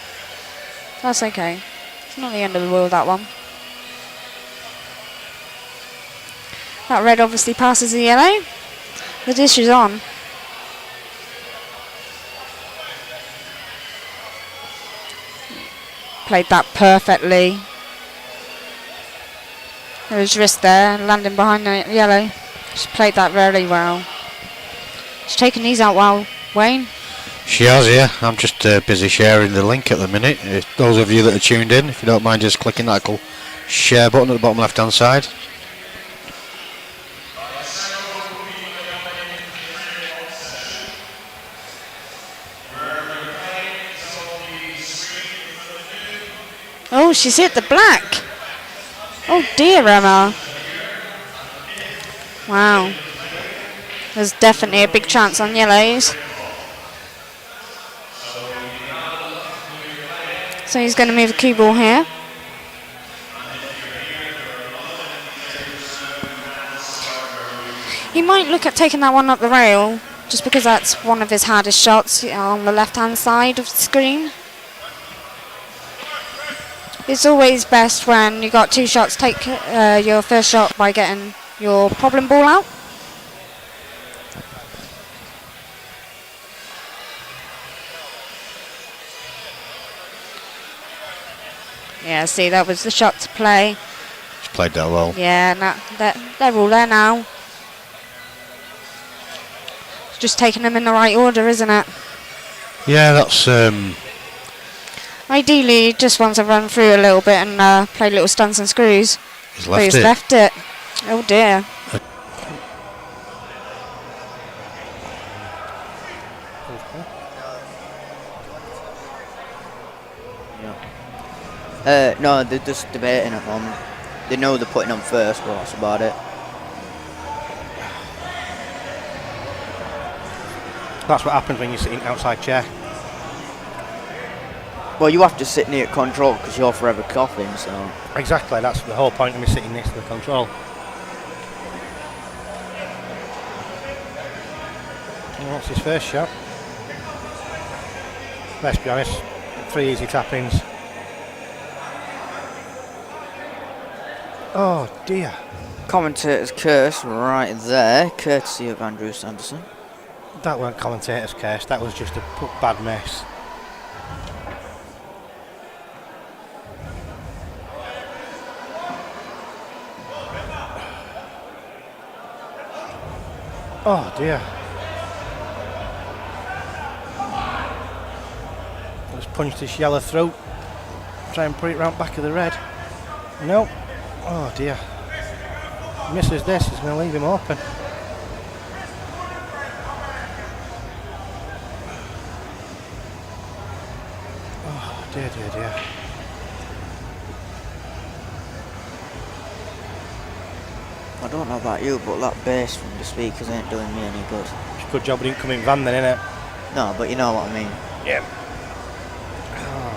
That's okay. It's not the end of the world, that one. That red obviously passes the yellow. The dish is on. Played that perfectly. There was wrist there, landing behind the yellow. She's played that very well. She's taking these out well, Wayne. She has, yeah. I'm just busy sharing the link at the minute. Those of you that are tuned in, if you don't mind just clicking that little share button at the bottom left hand side. Oh, she's hit the black. Oh dear, Emma. Wow. There's definitely a big chance on yellows. So he's going to move the cue ball here. He might look at taking that one up the rail, just because that's one of his hardest shots on the left-hand side of the screen. It's always best when you got two shots, take your first shot by getting your problem ball out. Yeah, see, that was the shot to play. She played that well. Yeah, they're all there now. It's just taking them in the right order, isn't it? Yeah, that's... Ideally, he just wants to run through a little bit and play little stunts and screws. he's But left he's it. left it. Oh dear. No, they're just debating at the moment. They know they're putting on first, but that's about it. That's what happens when you're sitting outside chair. Well, you have to sit near control because you're forever coughing, so... Exactly, that's the whole point of me sitting next to the control. And that's his first shot. Let's be honest, 3 easy tap-ins. Oh dear. Commentator's curse right there, courtesy of Andrew Sanderson. That weren't commentator's curse, that was just a bad mess. Oh dear. Let's punch this yellow throat. Try and put it round back of the red. No. Oh dear. Misses this, he's going to leave him open. Oh dear, dear, dear. I don't know about you, but that bass from the speakers ain't doing me any good. It's a good job we didn't come in van then, innit? No, but you know what I mean. Yeah. Oh.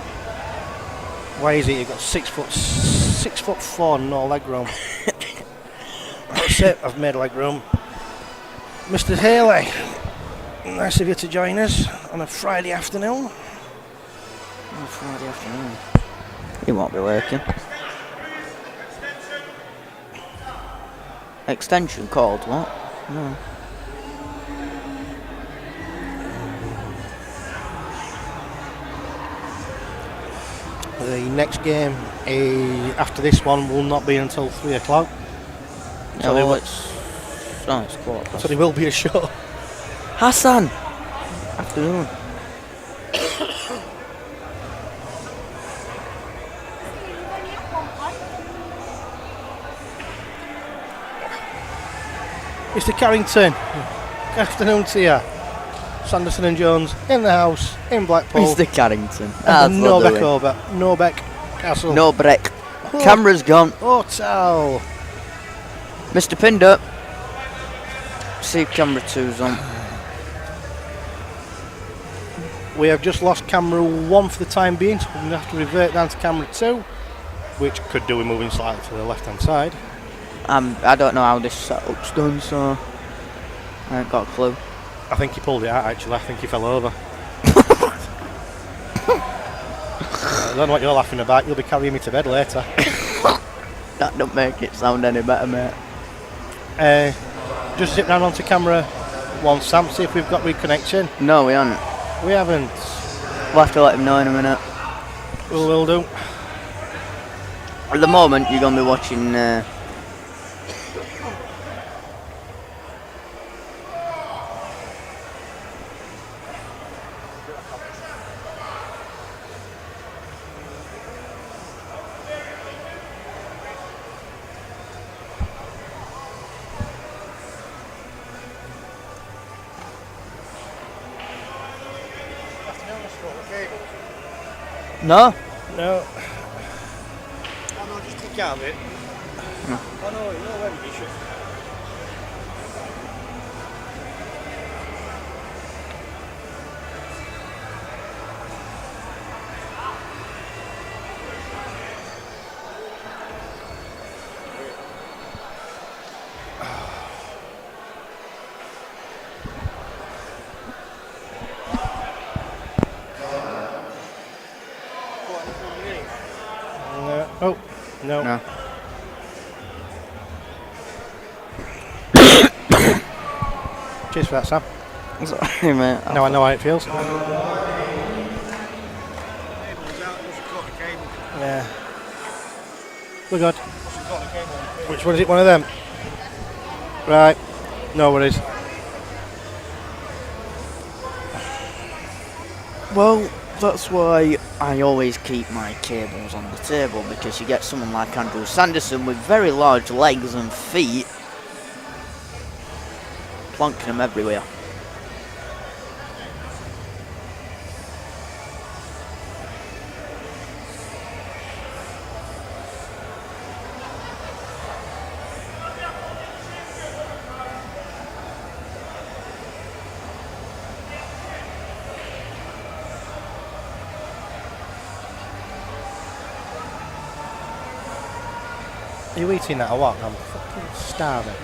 Why is it you've got 6'4", no leg room? That's it, I've made leg room. Mr. Haley, nice of you to join us on a Friday afternoon. Oh, Friday afternoon. You won't be working. Extension called what? No. The next game after this one will not be until 3 o'clock. No, well, it's quarter past. So there will be a show. Hassan. Afternoon. Mr. Carrington, good afternoon to you. Sanderson and Jones in the house in Blackpool. Mr. Carrington. And That's Norbreck lovely. over. Norbreck Castle. Norbreck. Oh. Camera's gone. Hotel. Mr. Pinder. See if camera 2's on. We have just lost camera 1 for the time being, so we're going to have to revert down to camera 2, which could do with moving slightly to the left hand side. I don't know how this setup's done, so I ain't got a clue. I think he pulled it out actually, I think he fell over. I don't know what you're laughing about, you'll be carrying me to bed later. That don't make it sound any better, mate. Just zip round onto camera 1, Sam, see if we've got reconnection. No, we haven't. We haven't. We'll have to let him know in a minute. We'll do. At the moment, you're going to be watching... No? No. Oh no, just take out of it. No. Oh no, no, you should. Oh, no. No. Cheers for that, Sam. Sorry, mate. Now I know how it feels. Yeah. We're good. Which one is it? One of them? Right. No worries. Well, that's why I always keep my cables on the table, because you get someone like Andrew Sanderson with very large legs and feet plonking them everywhere. Are you eating that or what? I'm fucking starving.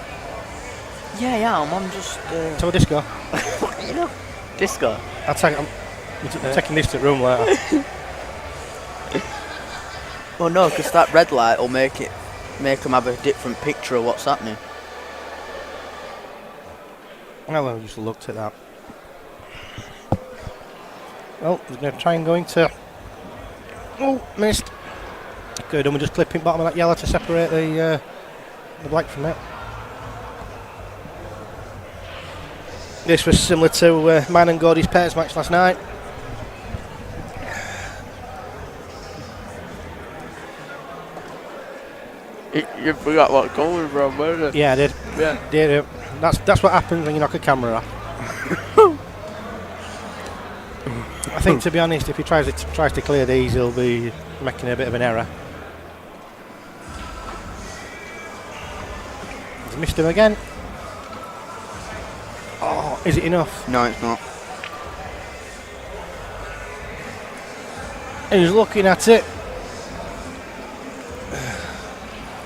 Yeah, I'm just... To a disco. you know, disco. I'm taking this to the room later. Oh no, because that red light will make them have a different picture of what's happening. Well, I just looked at that. Well, we're going to try and go into... Oh, missed. Good, and we're just clipping bottom of that yellow to separate the black from it. This was similar to mine and Gordy's pairs match last night. You forgot what coming from, wasn't it? Yeah, I did. Yeah. Did. That's what happens when you knock a camera off. I think, to be honest, if he tries to clear these, he'll be making a bit of an error. He's missed him again. Oh, is it enough? No, it's not. And he's looking at it.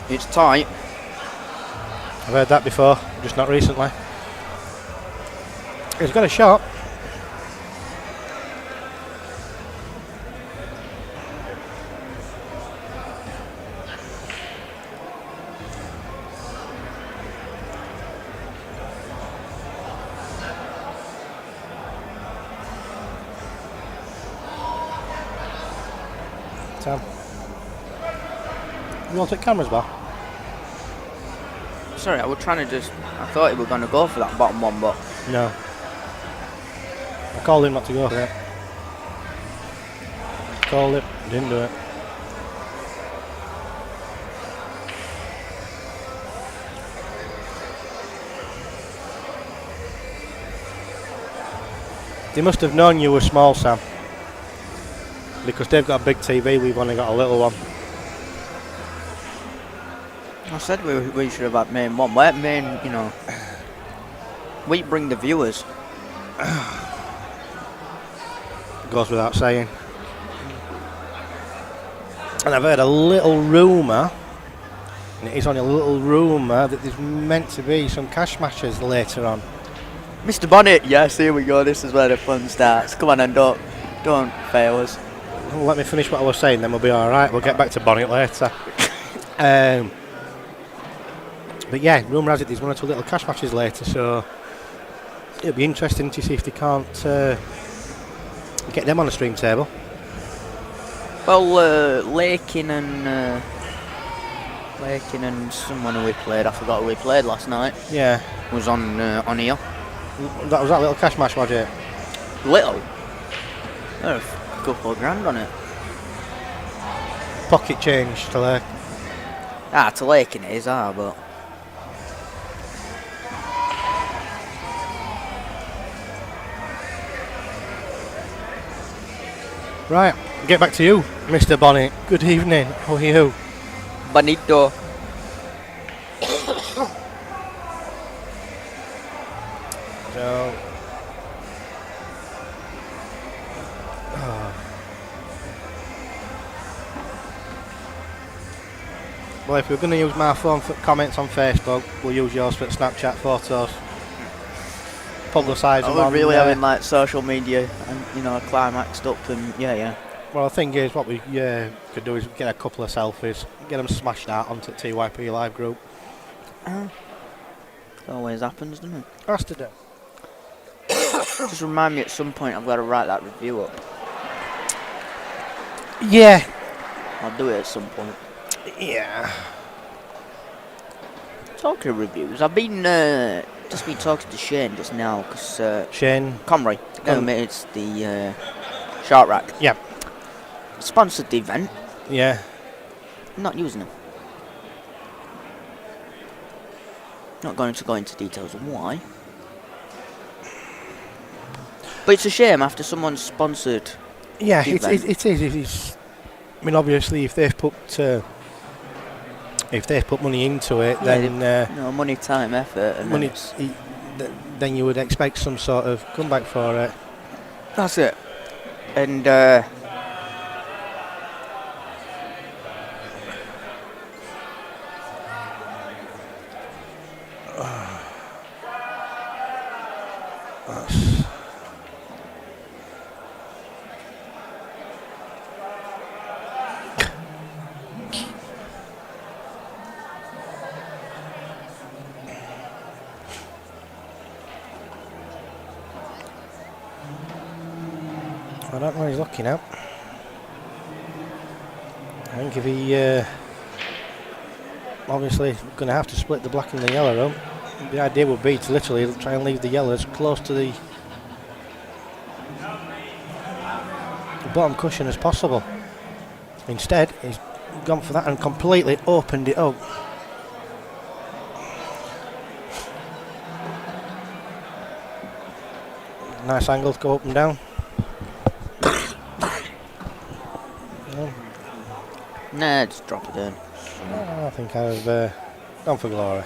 It's tight. I've heard that before, just not recently. He's got a shot. Sam, you want to take cameras back? Sorry, I was trying to just... I thought we were going to go for that bottom one, but... No. I called him not to go for it. Called it, didn't do it. They must have known you were small, Sam. Because they've got a big TV, we've only got a little one. I said we should have had main one. We're main, you know. We bring the viewers. Goes without saying. And I've heard a little rumour, and it is only a little rumour, that there's meant to be some cash smashers later on. Mr. Bonnet, yes, here we go. This is where the fun starts. Come on, and don't fail us. Let me finish what I was saying, then we'll be alright. We'll get back to Bonnet later. But yeah, rumour has it there's one or two little cash matches later, so it'll be interesting to see if they can't get them on the stream table. Well, Lakin and someone who we played, I forgot who we played last night, Yeah, was on here. that was that little cash match, was it? Little. There's a couple of grand on it. Pocket change to like. To Lakin it is, but... Right, get back to you, Mr. Bonnet. Good evening. How are you? Bonito. So, well, if we're going to use my phone for comments on Facebook, we'll use yours for Snapchat photos. Publicise them We're on really having like social media and, you know, climaxed up and yeah. Well, the thing is, what we could do is get a couple of selfies, get them smashed out onto the TYP live group. It always happens, doesn't it? Has to do. Just remind me at some point I've got to write that review up. Yeah. I'll do it at some point. Yeah. Talking of reviews, I've been just been talking to Shane just now because Shane. Conroy, it's the Shark Rack. Yeah. Sponsored the event. Yeah. I'm not using them. Not going to go into details on why. But it's a shame after someone's sponsored. Yeah, the it is. It's, I mean, obviously, if they've put money into it, then money, time, effort, and money, then you would expect some sort of comeback for it. That's it. And I don't know what he's looking at. I think if he obviously going to have to split the black and the yellow room, the idea would be to literally try and leave the yellow as close to the bottom cushion as possible. Instead, he's gone for that and completely opened it up. Nice angle to go up and down. nah, just drop it in. I think I've gone for glory.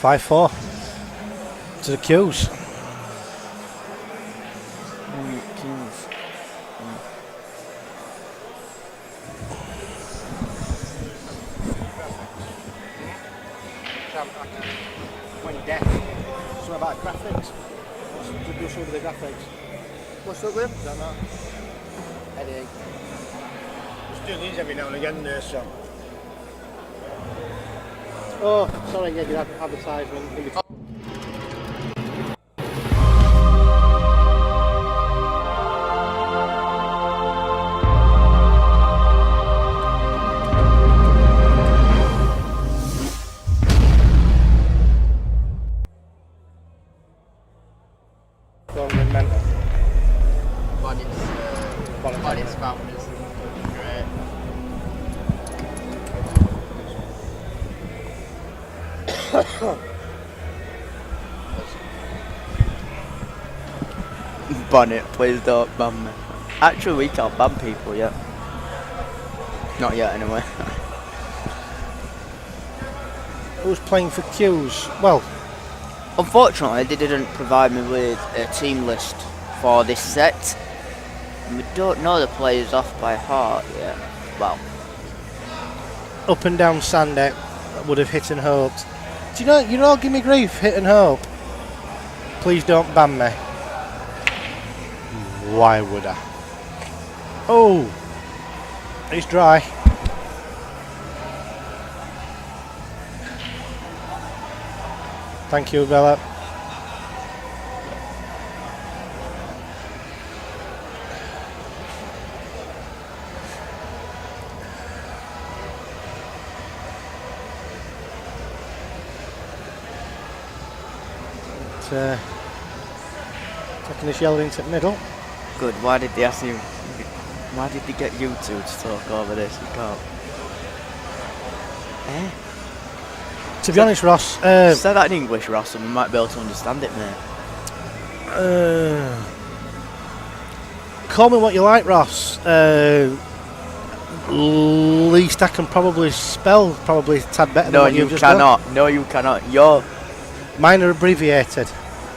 5-4 to the Qs. When deaf, something about graphics. Do some of the graphics. What's up with? Don't know. Headache. Just do these every now and again there, so. Oh, sorry, yeah, you had advertisement in between. Bonnet, please don't ban me. Actually, we can't ban people yet. Not yet, anyway. Who's playing for Q's? Well, Unfortunately, they didn't provide me with a team list for this set. And we don't know the players off by heart yet. Well, up and down Sandeck would have hit and hoped. Do you know, you all give me grief, hit and hope. Please don't ban me. Why would I? Oh, it's dry. Thank you, Bella. Taking this yellow into the middle. good. Why did they ask you? Why did they get you two to talk over this? You can't. Eh? To be honest, Ross. Say that in English, Ross, and we might be able to understand it, mate. Call me what you like, Ross. Least I can probably spell, probably a tad better than what you you've just cannot. No, you cannot. You're Mine are abbreviated.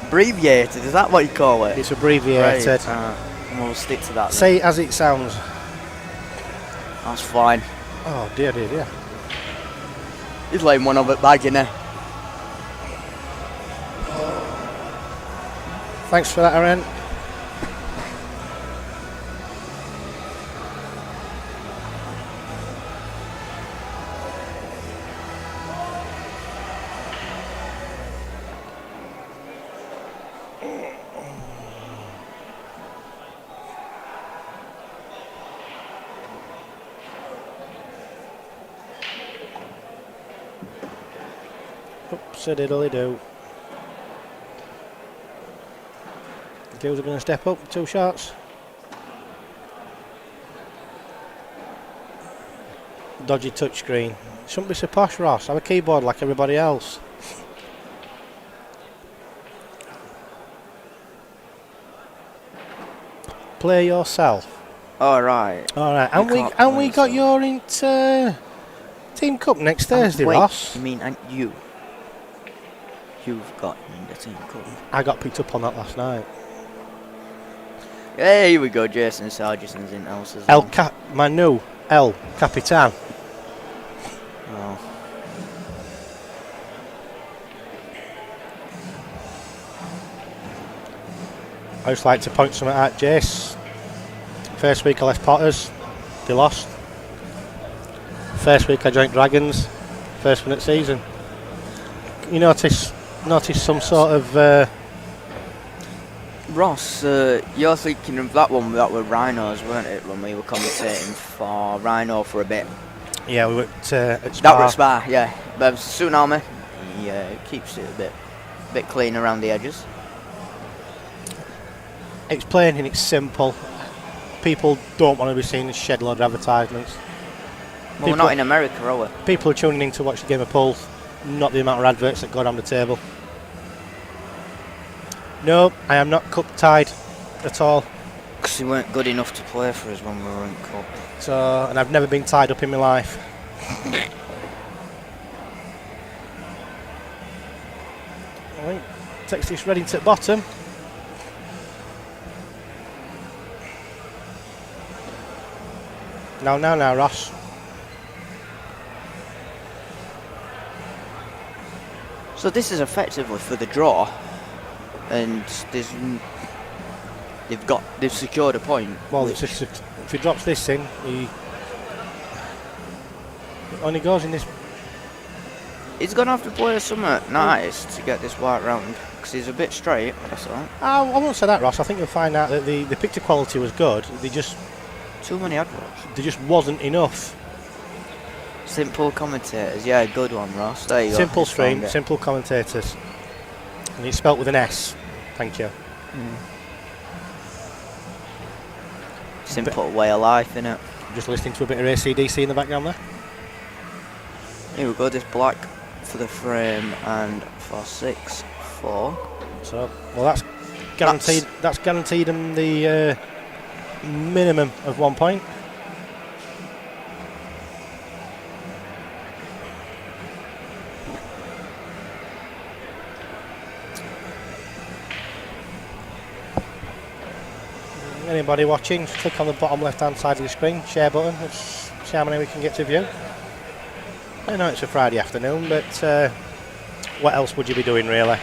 abbreviated. Is that what you call it? It's abbreviated. Right. We'll stick to that. Then. Say it as it sounds. That's fine. Oh dear, dear, dear. He's laying one of it back in there. Thanks for that, Aaron. Oops, a diddly do. The girls are going to step up, 2 shots. Dodgy touchscreen. Shouldn't be so posh, Ross. Have a keyboard like everybody else. Play yourself. Alright. Alright, and we got your Team Cup next Thursday, wait, Ross. You mean you? You've got in the Team Cup. I got picked up on that last night. Yeah, here we go. Jason Sargison's in house as El well. Manu El Capitan. Oh. I just like to point something out, Jace. First week I left Potters, they lost. First week I joined Dragons, first win at season. You notice some sort of Ross, you're thinking of that one that were Rhinos, weren't it? When we were commentating for Rhino for a bit. yeah, we were at Spa. That was Spa, yeah. But Tsunami, he keeps it a bit clean around the edges. It's plain and it's simple. People don't want to be seen as shed load of advertisements. Well, we're not in America, are we? People are tuning in to watch the game of pool, not the amount of adverts that go around the table. No, I am not cup tied at all. Because he weren't good enough to play for us when we were in Cup. So, and I've never been tied up in my life. Right, takes this Reading to the bottom. Now, Ross. So this is effectively for the draw, and they've secured a point. Well, it's just, if he drops this in, he only goes in this. He's gonna have to play something nice to get this white round because he's a bit straight. That's all. I won't say that, Ross. I think you'll find out that the picture quality was good. Too many adverts. There just wasn't enough. Simple commentators, yeah, good one, Ross. There you go. Simple He's stream, found it. simple commentators. And it's spelt with an S. Thank you. Simple way of life, innit? Just listening to a bit of AC/DC in the background there. Here we go. This black for the frame and for 6-4. So, well, that's guaranteed. That's guaranteed them the minimum of 1 point. Anybody watching, just click on the bottom left hand side of the screen, share button. Let's see how many we can get to view. I know it's a Friday afternoon, but what else would you be doing, really?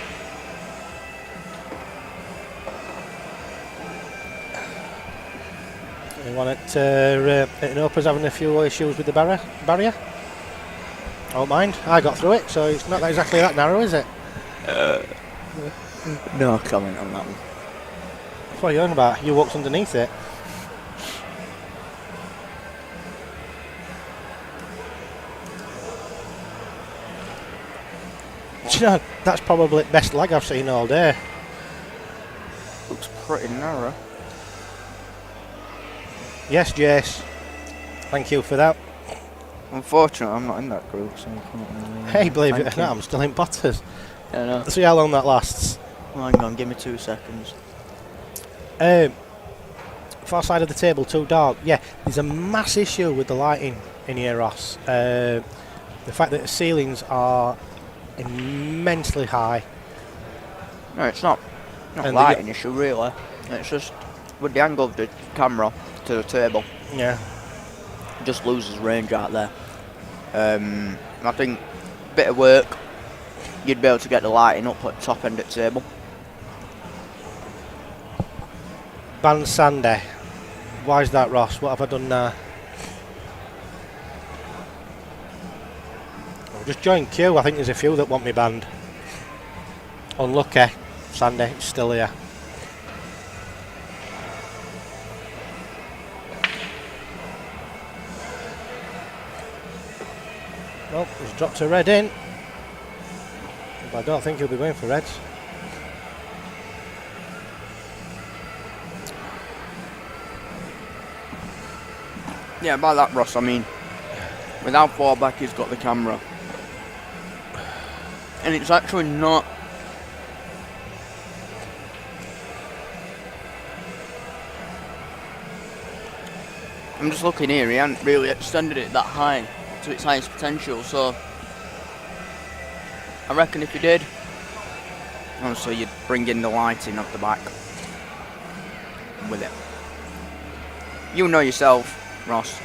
Anyone at Opera's having a few issues with the barrier? I don't mind. I got through it, so it's not exactly that narrow, is it? No comment on that one. What are you on about? You walked underneath it. Do you know, that's probably the best lag I've seen all day. Looks pretty narrow. Yes, Jace. Thank you for that. Unfortunately, I'm not in that group, so I can't really. Hey, believe it thank or not, you. I'm still in Potters. Yeah, I know. See how long that lasts. Oh, hang on, give me 2 seconds. Far side of the table, too dark. Yeah, there's a mass issue with the lighting in here, Ross. The fact that the ceilings are immensely high. No, it's not a And lighting issue, really. It's just with the angle of the camera to the table, Yeah. it just loses range out there. I think a bit of work, you'd be able to get the lighting up at the top end of the table. Ban Sandy. Why is that, Ross? What have I done now? I'll just join queue. I think there's a few that want me banned. Unlucky. Sandy, it's still here. Well, he's dropped a red in. But I don't think he'll be going for reds. Yeah, by that, Ross, I mean, with how far back he's got the camera. And it's actually not. I'm just looking here, he hasn't really extended it that high to its highest potential, so I reckon if you did, obviously you'd bring in the lighting up the back with it. You know yourself, Ross.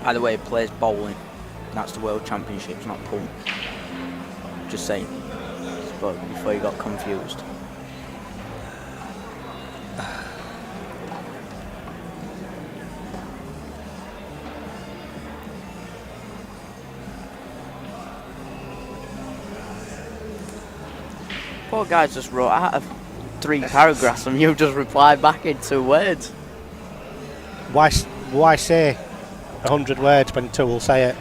By the way, he plays bowling. That's the World Championships, not pool. Just saying. But before you got confused. Poor guys just wrote out of 3 paragraphs and you just replied back in 2 words. Why say 100 words when 2 will say it?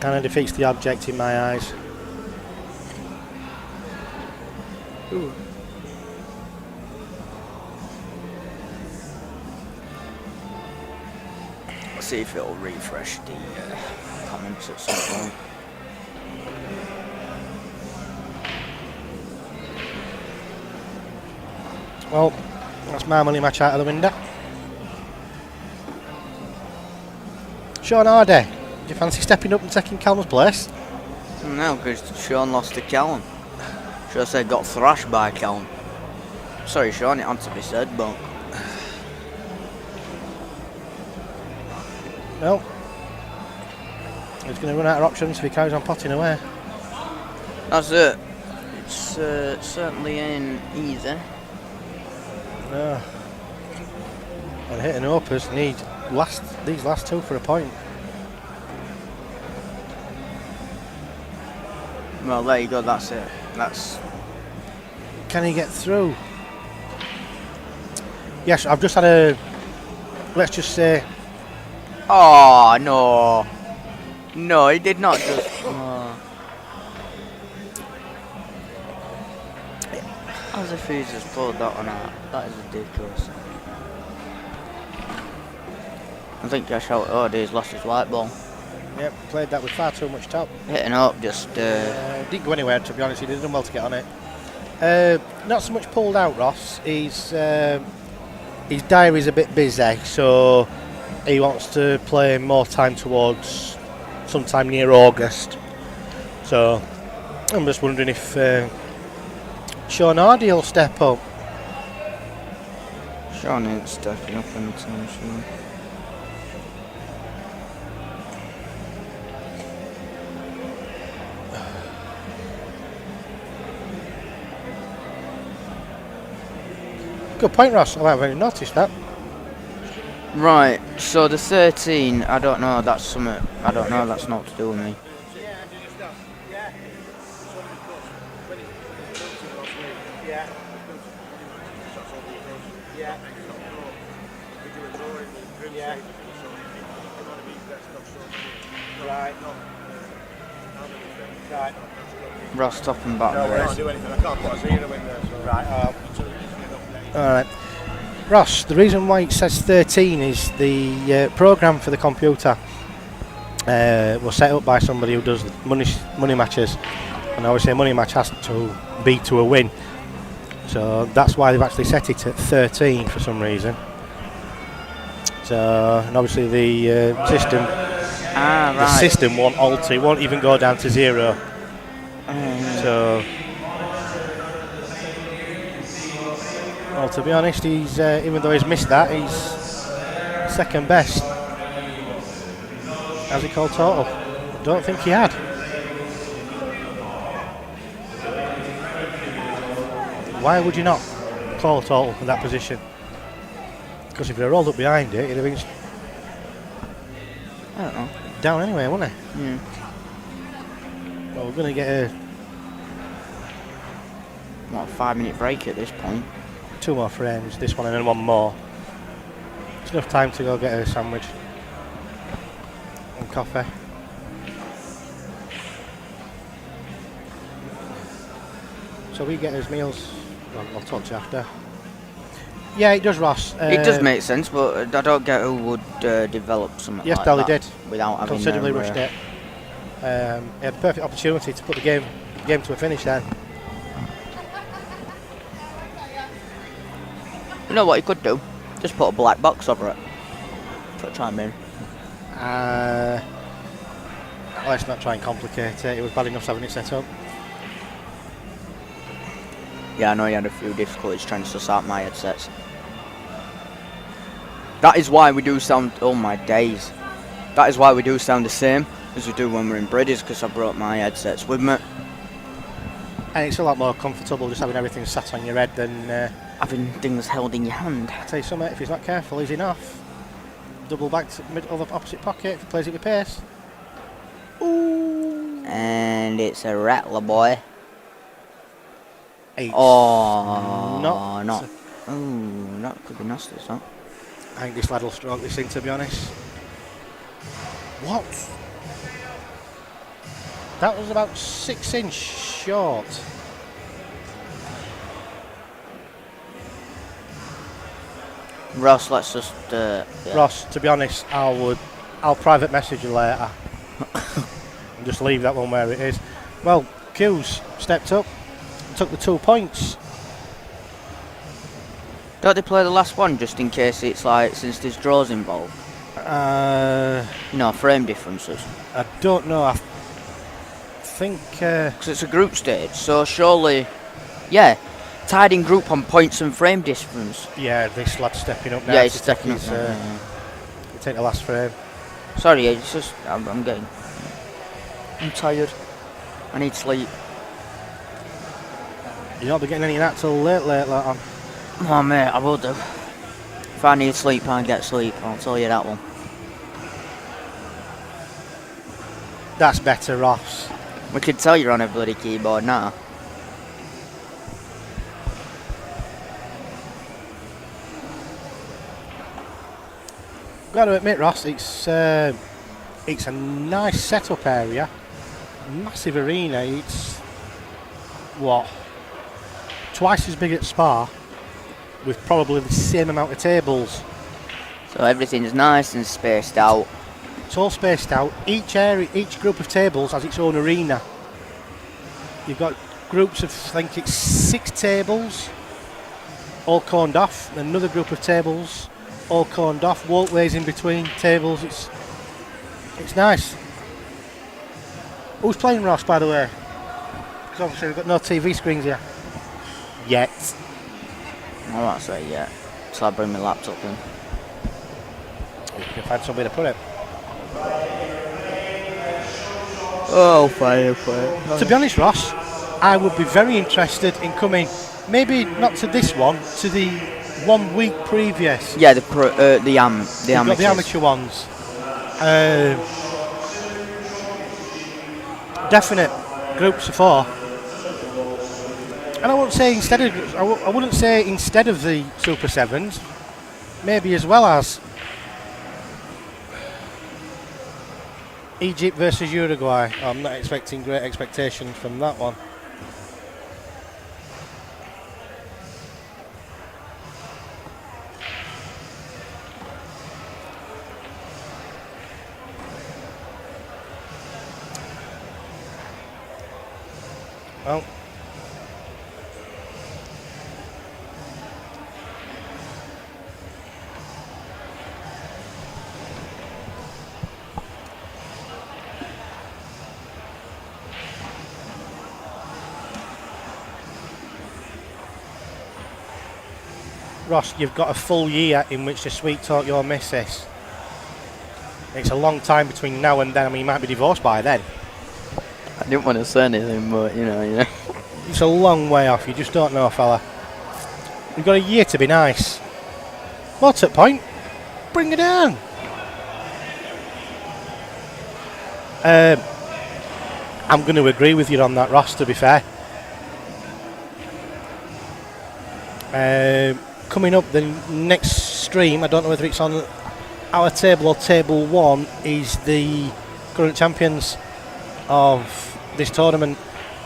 Kind of defeats the object in my eyes. Ooh. Let's see if it'll refresh the comments at some point. Well, that's my money match out of the window. Sean Hardy, do you fancy stepping up and taking Callum's place? No, because Sean lost to Callum. Should I say got thrashed by Callum. Sorry, Sean, it had to be said, but No. He's going to run out of options if he carries on potting away. that's it. It's certainly ain't easy. No. And hitting Opers need these last two for a point. Well, there you go. That's it. That's Can he get through? Yes, I've just had a. Let's just say. Oh no! No, he did not just. As if he just pulled that one out. That is ridiculous. I think Josh out. He's lost his white ball. Yep, played that with far too much top. Hitting up, just. Didn't go anywhere, to be honest. He did well to get on it. Not so much pulled out, Ross. His diary's a bit busy, so he wants to play more time towards sometime near August. So I'm just wondering if Sean Hardy will step up. Sean ain't stepping up anytime soon. Good point, Ross. I haven't really noticed that. Right, so the 13, I don't know, that's something, I don't know, that's not to do with me. Right. Ross top and bottom. I can't do anything. I can't put a 0 in there. So. Right. Alright. Ross, the reason why it says 13 is the programme for the computer was set up by somebody who does money matches, and obviously a money match has to be to a win, so that's why they've actually set it at 13 for some reason. So, and obviously the system the system won't alter, it won't even go down to 0. So well, to be honest, he's even though he's missed that, he's second best. Has he called total? I don't think he had. Why would you not call total in that position? Because if he rolled up behind it, he'd have been I don't know. down anyway, wouldn't he? Yeah. Well, we're going to get What, a 5-minute break at this point? 2 more frames, this one and then 1 more. It's enough time to go get a sandwich and coffee. So we get his meals. Well, I'll talk to you after. Yeah, it does, Ross. It does make sense, but I don't get who would develop something Yes, like Dolly that did. without having Considerably their, rushed it. He had the perfect opportunity to put the game to a finish then. You know what you could do? Just put a black box over it. Put a time in. Let's not try and complicate it. It was bad enough having it set up. Yeah, I know you had a few difficulties trying to suss out my headsets. That is why we do sound... Oh my days. That is why we do sound the same as we do when we're in Bridges, because I brought my headsets with me. And it's a lot more comfortable just having everything sat on your head than... Having things held in your hand. I'll tell you something, if he's not careful, he's enough. Double back to middle of the opposite pocket if he plays it with pace. Ooh. And it's a rattler, boy. It's Oh, not. Ooh, that could be nasty, that. I think this lad will stroke this in, to be honest. What? That was about 6 inch short. Ross, let's just... yeah. Ross, to be honest, I'll private message you later. And just leave that one where it is. Well, Q's stepped up and took the 2 points. Don't they play the last one just in case it's like, since there's draws involved? No, frame differences. I don't know. I think... Because it's a group stage, so surely... Yeah, tied in group on points and frame difference. yeah, this lad's stepping up now. Yeah, he's to stepping take up. his, Yeah. take the last frame. Sorry, it's just... I'm getting... I'm tired. I need sleep. You'll not be getting any of that till late on. Oh, mate, I will do. If I need sleep, I get sleep. I'll tell you that one. That's better, Ross. We can tell you're on a bloody keyboard now. Got to admit, Ross, it's a nice setup area. Massive arena. It's what, twice as big as Spa, with probably the same amount of tables. So everything's nice and spaced out. It's all spaced out. Each area, each group of tables has its own arena. You've got groups of, I think it's 6 tables, all corned off. Another group of tables, all corned off. Walkways in between tables. It's nice. Who's playing, Ross, by the way? Because obviously we've got no TV screens here. Yet. I won't say yet. So I'll bring my laptop in. You can find somewhere to put it. Oh, fire. To be honest, Ross, I would be very interested in coming, maybe not to this one, to the 1 week previous. Yeah, the amateurs. Got the amateur ones. Definite groups of 4. And I wouldn't say instead of I wouldn't say instead of the Super 7s, maybe as well as Egypt versus Uruguay. I'm not expecting great expectations from that one. Well, Ross, you've got a full year in which to sweet talk your missus. It's a long time between now and then. I mean, you might be divorced by then. I didn't want to say anything, but you know. It's a long way off. You just don't know, fella. You've got a year to be nice. What's at point? Bring it down. I'm going to agree with you on that, Ross, to be fair. Coming up, the next stream, I don't know whether it's on our table or table 1, is the current champions of this tournament.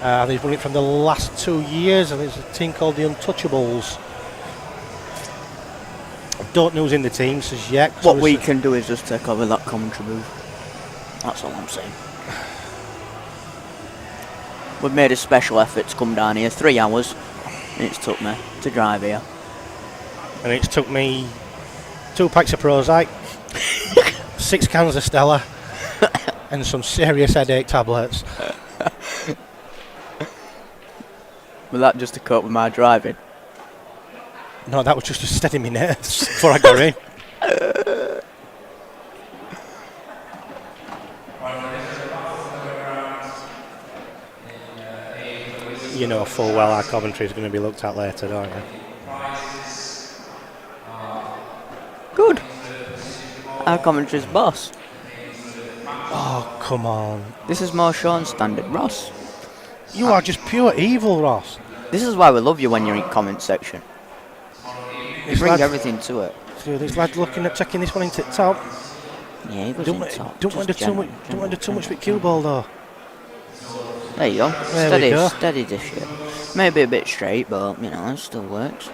They've won it from the last 2 years, and there's a team called the Untouchables. Don't know who's in the teams as yet. What we can do is just take over that commentary booth. That's all I'm saying. We've made a special effort to come down here. 3 hours it's took me to drive here. And it's took me 2 packs of Prozac, 6 cans of Stella, and some serious headache tablets. Was that just to cope with my driving? No, that was just to steady my nerves before I got in. You know full well our commentary is going to be looked at later, don't you? Good. Our commentary's boss. Oh, come on. This is more Sean's standard, Ross. You are just pure evil, Ross. This is why we love you when you're in comment section. You This bring lad- everything to it. So this lad looking at checking this one into the top. Yeah, he goes Don't in want top. to do too much. Don't want to do too much with cue ball though. There you go. There we go. Steady this shit. Maybe a bit straight, but you know, it still works.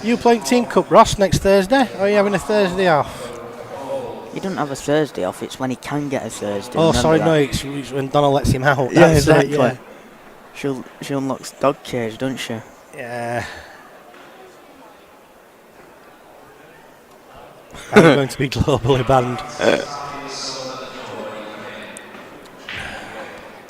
You playing Team Cup, Ross, next Thursday? Or are you having a Thursday off? He doesn't have a Thursday off, it's when he can get a Thursday. Oh, remember sorry, that? no, it's when Donna lets him out. Yeah, That's it, exactly. She unlocks dog cage, doesn't she? Yeah. I'm going to be globally banned.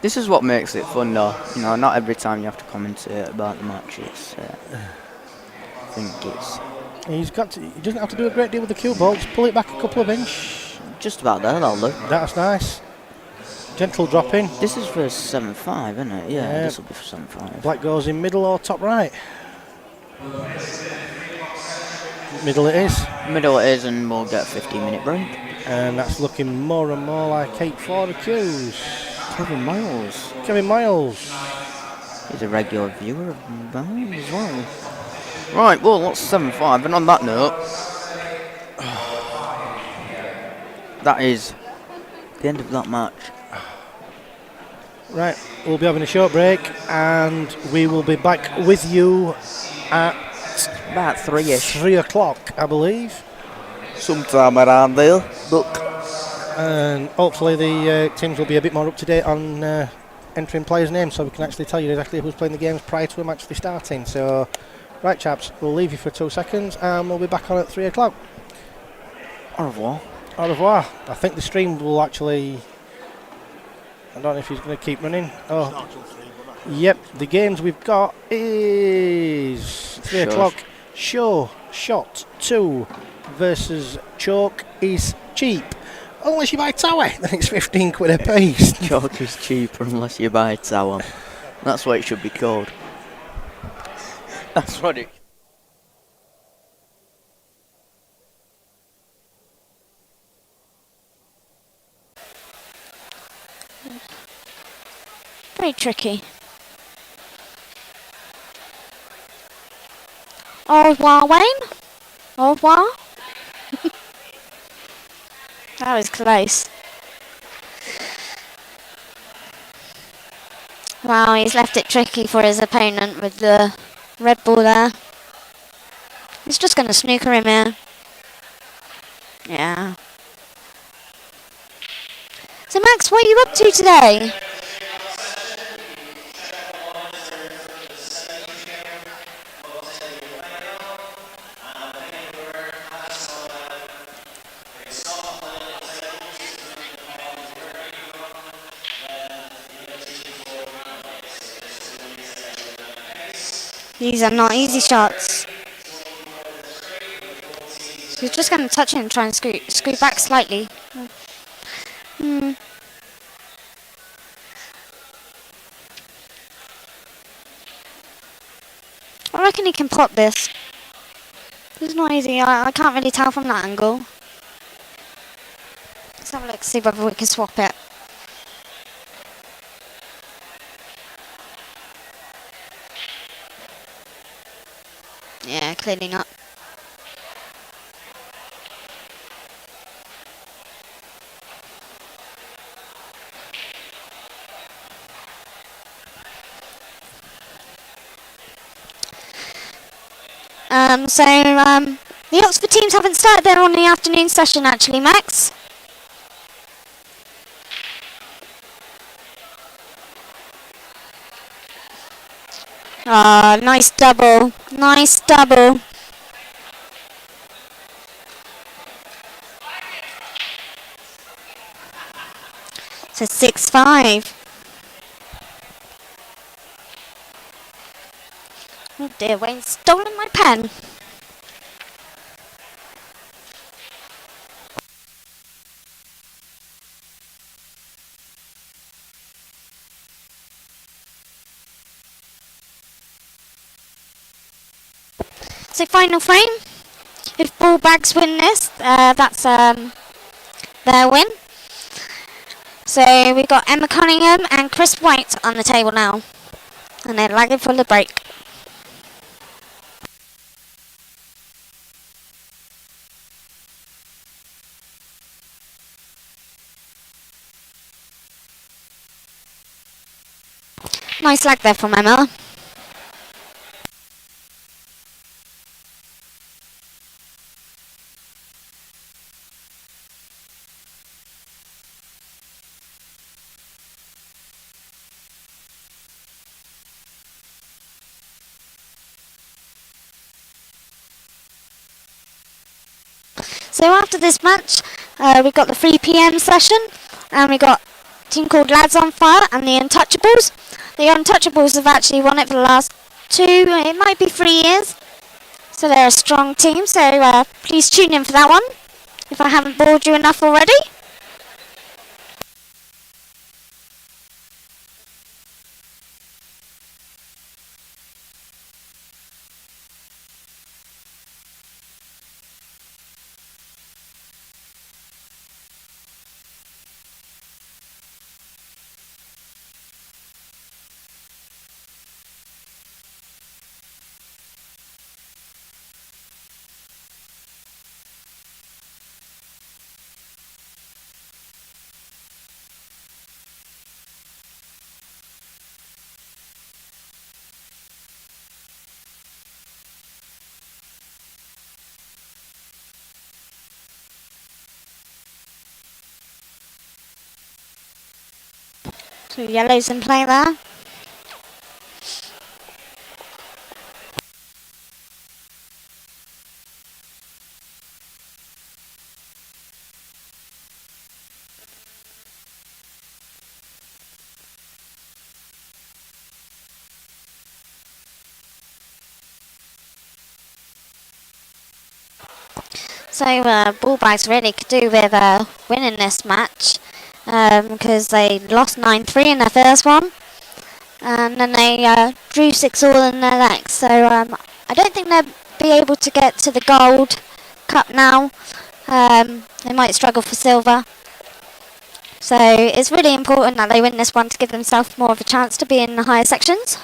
This is what makes it fun, though. You know, not every time you have to commentate about the matches. I think it's He doesn't have to do a great deal with the cue ball. Just pull it back a couple of inches. just about there, that'll do. That's nice. Gentle drop in. This is for 7.5, isn't it? Yeah, Yeah. this will be for 7.5. Black goes in middle or top right. Middle it is. Middle it is, and we'll get a 15-minute break. And that's looking more and more like 8 for the Qs. Kevin Miles. Kevin Miles. He's a regular viewer of mine as well. Right, well, that's 7-5, and on that note, that is the end of that match. Right, we'll be having a short break and we will be back with you at About 3-ish. 3 o'clock, I believe. Sometime around there. Look. And hopefully the teams will be a bit more up to date on entering players' names so we can actually tell you exactly who's playing the games prior to them actually starting. So, right chaps, we'll leave you for 2 seconds and we'll be back on at 3 o'clock. Au revoir. Au revoir. I think the stream will actually... I don't know if he's going to keep running. Oh, yep, the games we've got is 3 o'clock. Show Shot 2 versus Chalk is cheap. Unless you buy Tower, then it's 15 quid a piece. Chalk is cheaper unless you buy a tower. That's what it should be called. That's what it... Very tricky. Au revoir, Wayne. Au revoir. That was close. Wow, he's left it tricky for his opponent with the red ball there. He's just going to snooker him here. Yeah. So Max, what are you up to today? These are not easy shots. So he's just going to touch it and try and scoot back slightly. I reckon he can pop this. It's not easy. I can't really tell from that angle. Let's have a look, see whether we can swap it. Yeah, clearly not. The Oxford teams haven't started there on the afternoon session actually, Max. Ah, nice double. Nice double. So 6-5. Oh dear, Wayne's stolen my pen. So final frame. If Ball Bags win this, that's their win. So we've got Emma Cunningham and Chris White on the table now. And they're lagging for the break. Nice lag there from Emma. So after this match, we've got the 3 PM session, and we've got a team called Lads on Fire and the Untouchables. The Untouchables have actually won it for the last 2, it might be 3 years. So they're a strong team, so please tune in for that one, if I haven't bored you enough already. So yellow's in play there. So Bullbags really could do with winning this match because they lost 9-3 in their first one, and then they drew 6-all in their next. So I don't think they'll be able to get to the gold cup now. They might struggle for silver. So it's really important that they win this one to give themselves more of a chance to be in the higher sections.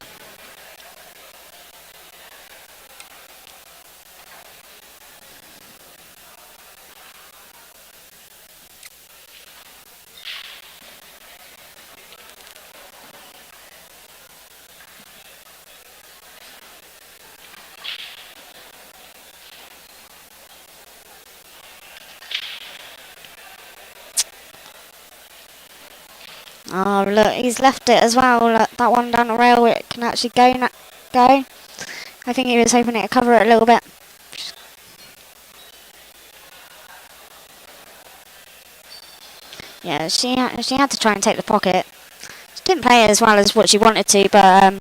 Oh look, he's left it as well. Look, that one down the rail, it can actually go. I think he was hoping it would cover it a little bit. Yeah, she had to try and take the pocket. She didn't play it as well as what she wanted to, but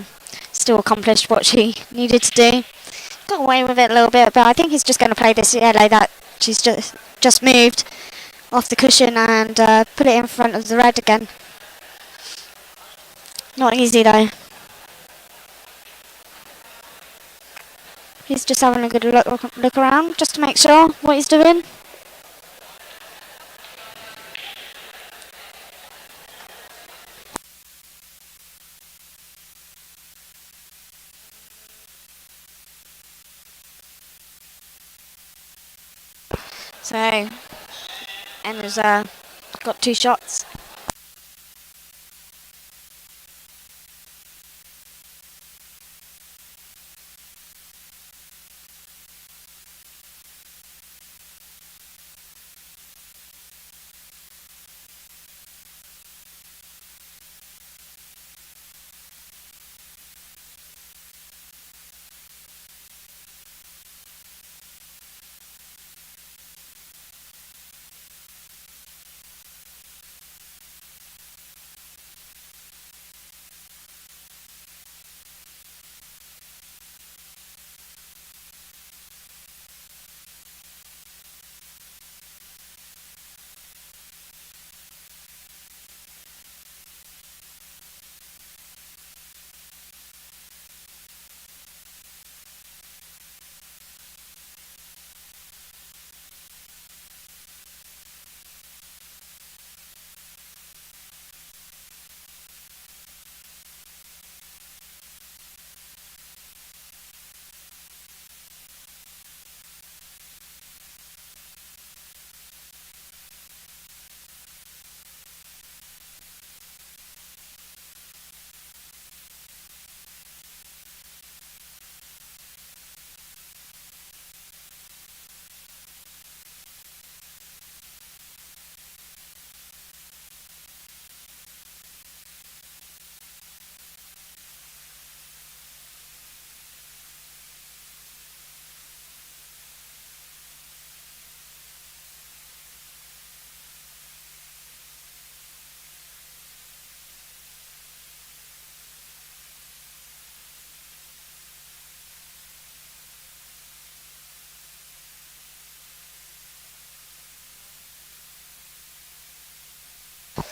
still accomplished what she needed to do. Got away with it a little bit, but I think he's just going to play this yellow that she's just moved off the cushion and put it in front of the red again. Not easy though. He's just having a good look around just to make sure what he's doing. So Emma's got 2 shots.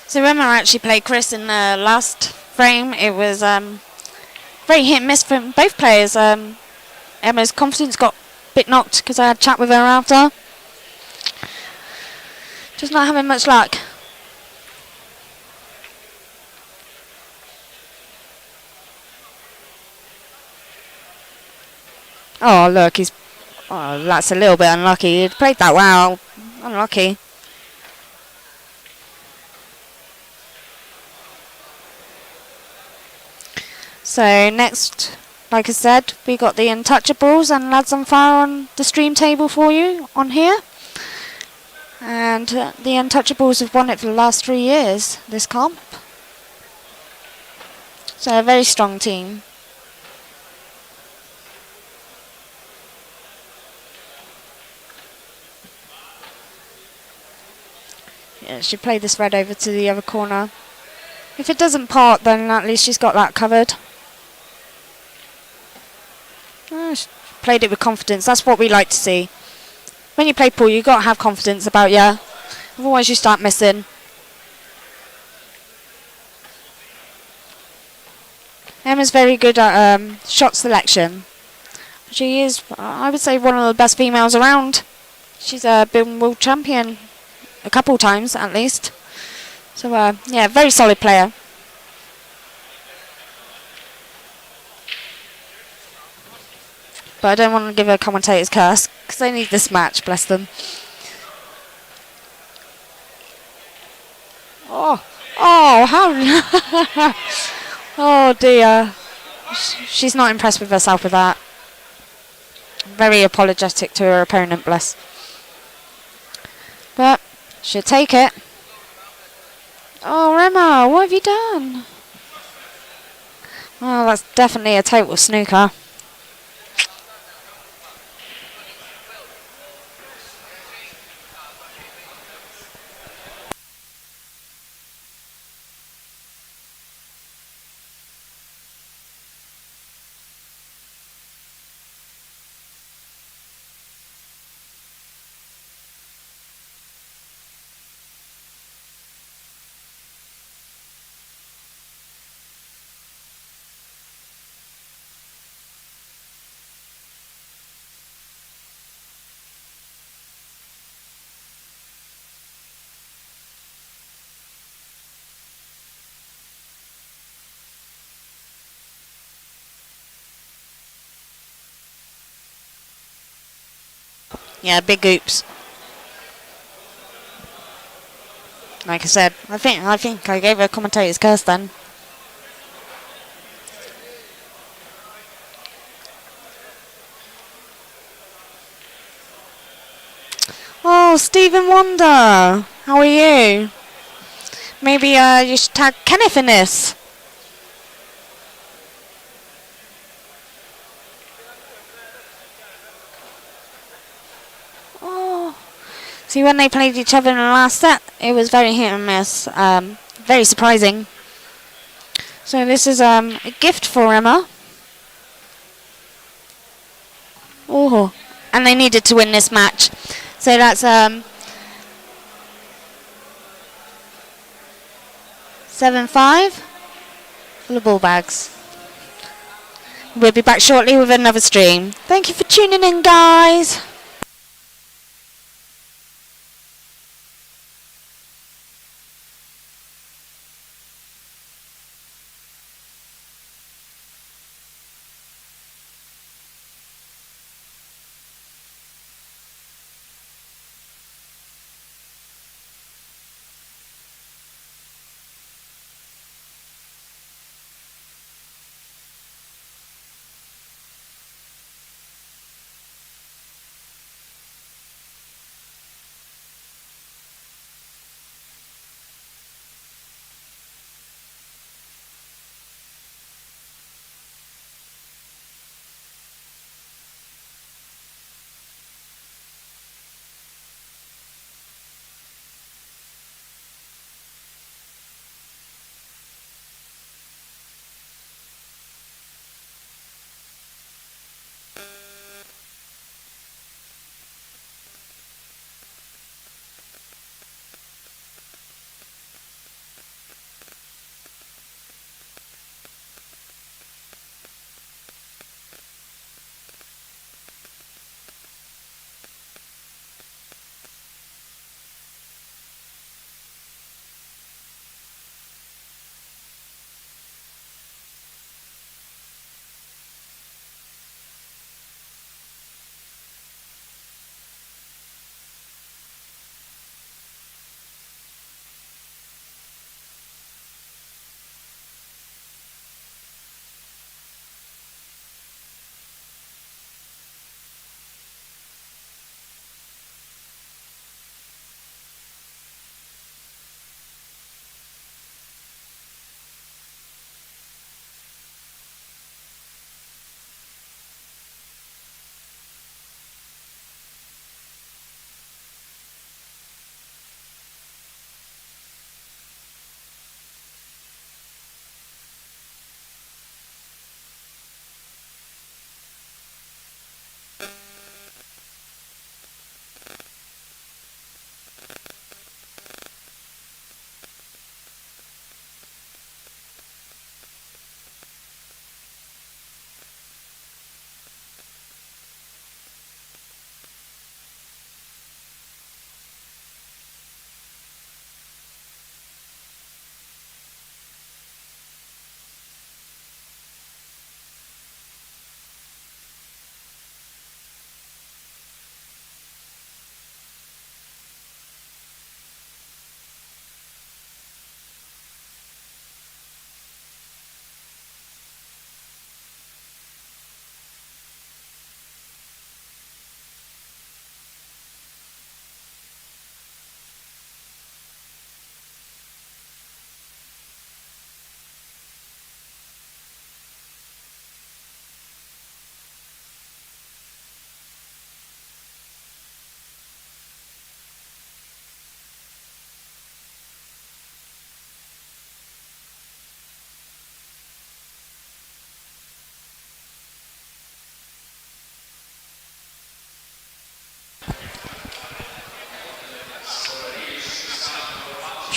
So Emma actually played Chris in the last frame. It was very hit and miss from both players. Emma's confidence got a bit knocked because I had a chat with her after. Just not having much luck. Oh look, that's a little bit unlucky. He played that well. Unlucky. So next, like I said, we got the Untouchables and Lads on Fire on the stream table for you on here. And the Untouchables have won it for the last 3 years, this comp. So a very strong team. Yeah, she played this red over to the other corner. If it doesn't part, then at least she's got that covered. She played it with confidence. That's what we like to see. When you play pool, you've got to have confidence about you. Otherwise you start missing. Emma's very good at shot selection. She is, I would say, one of the best females around. She's been world champion a couple times at least. So yeah, very solid player. But I don't want to give her a commentator's curse because they need this match, bless them. Oh, how? Oh dear. She's not impressed with herself with that. Very apologetic to her opponent, bless. But she'll take it. Oh, Rema, what have you done? Oh, that's definitely a total snooker. Yeah, big oops. Like I said, I think I gave her a commentator's curse then. Oh, Stephen Wonder, how are you? Maybe you should tag Kenneth in this. Oh, see, when they played each other in the last set, it was very hit and miss. Very surprising. So this is a gift for Emma. Oh, and they needed to win this match. So that's 7-5 for the ball bags. We'll be back shortly with another stream. Thank you for tuning in, guys.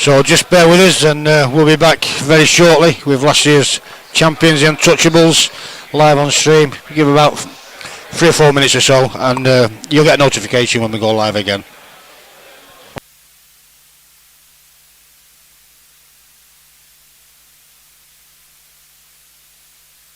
So just bear with us, and we'll be back very shortly with last year's champions, the Untouchables, live on stream. Give about 3 or 4 minutes or so, and you'll get a notification when we go live again.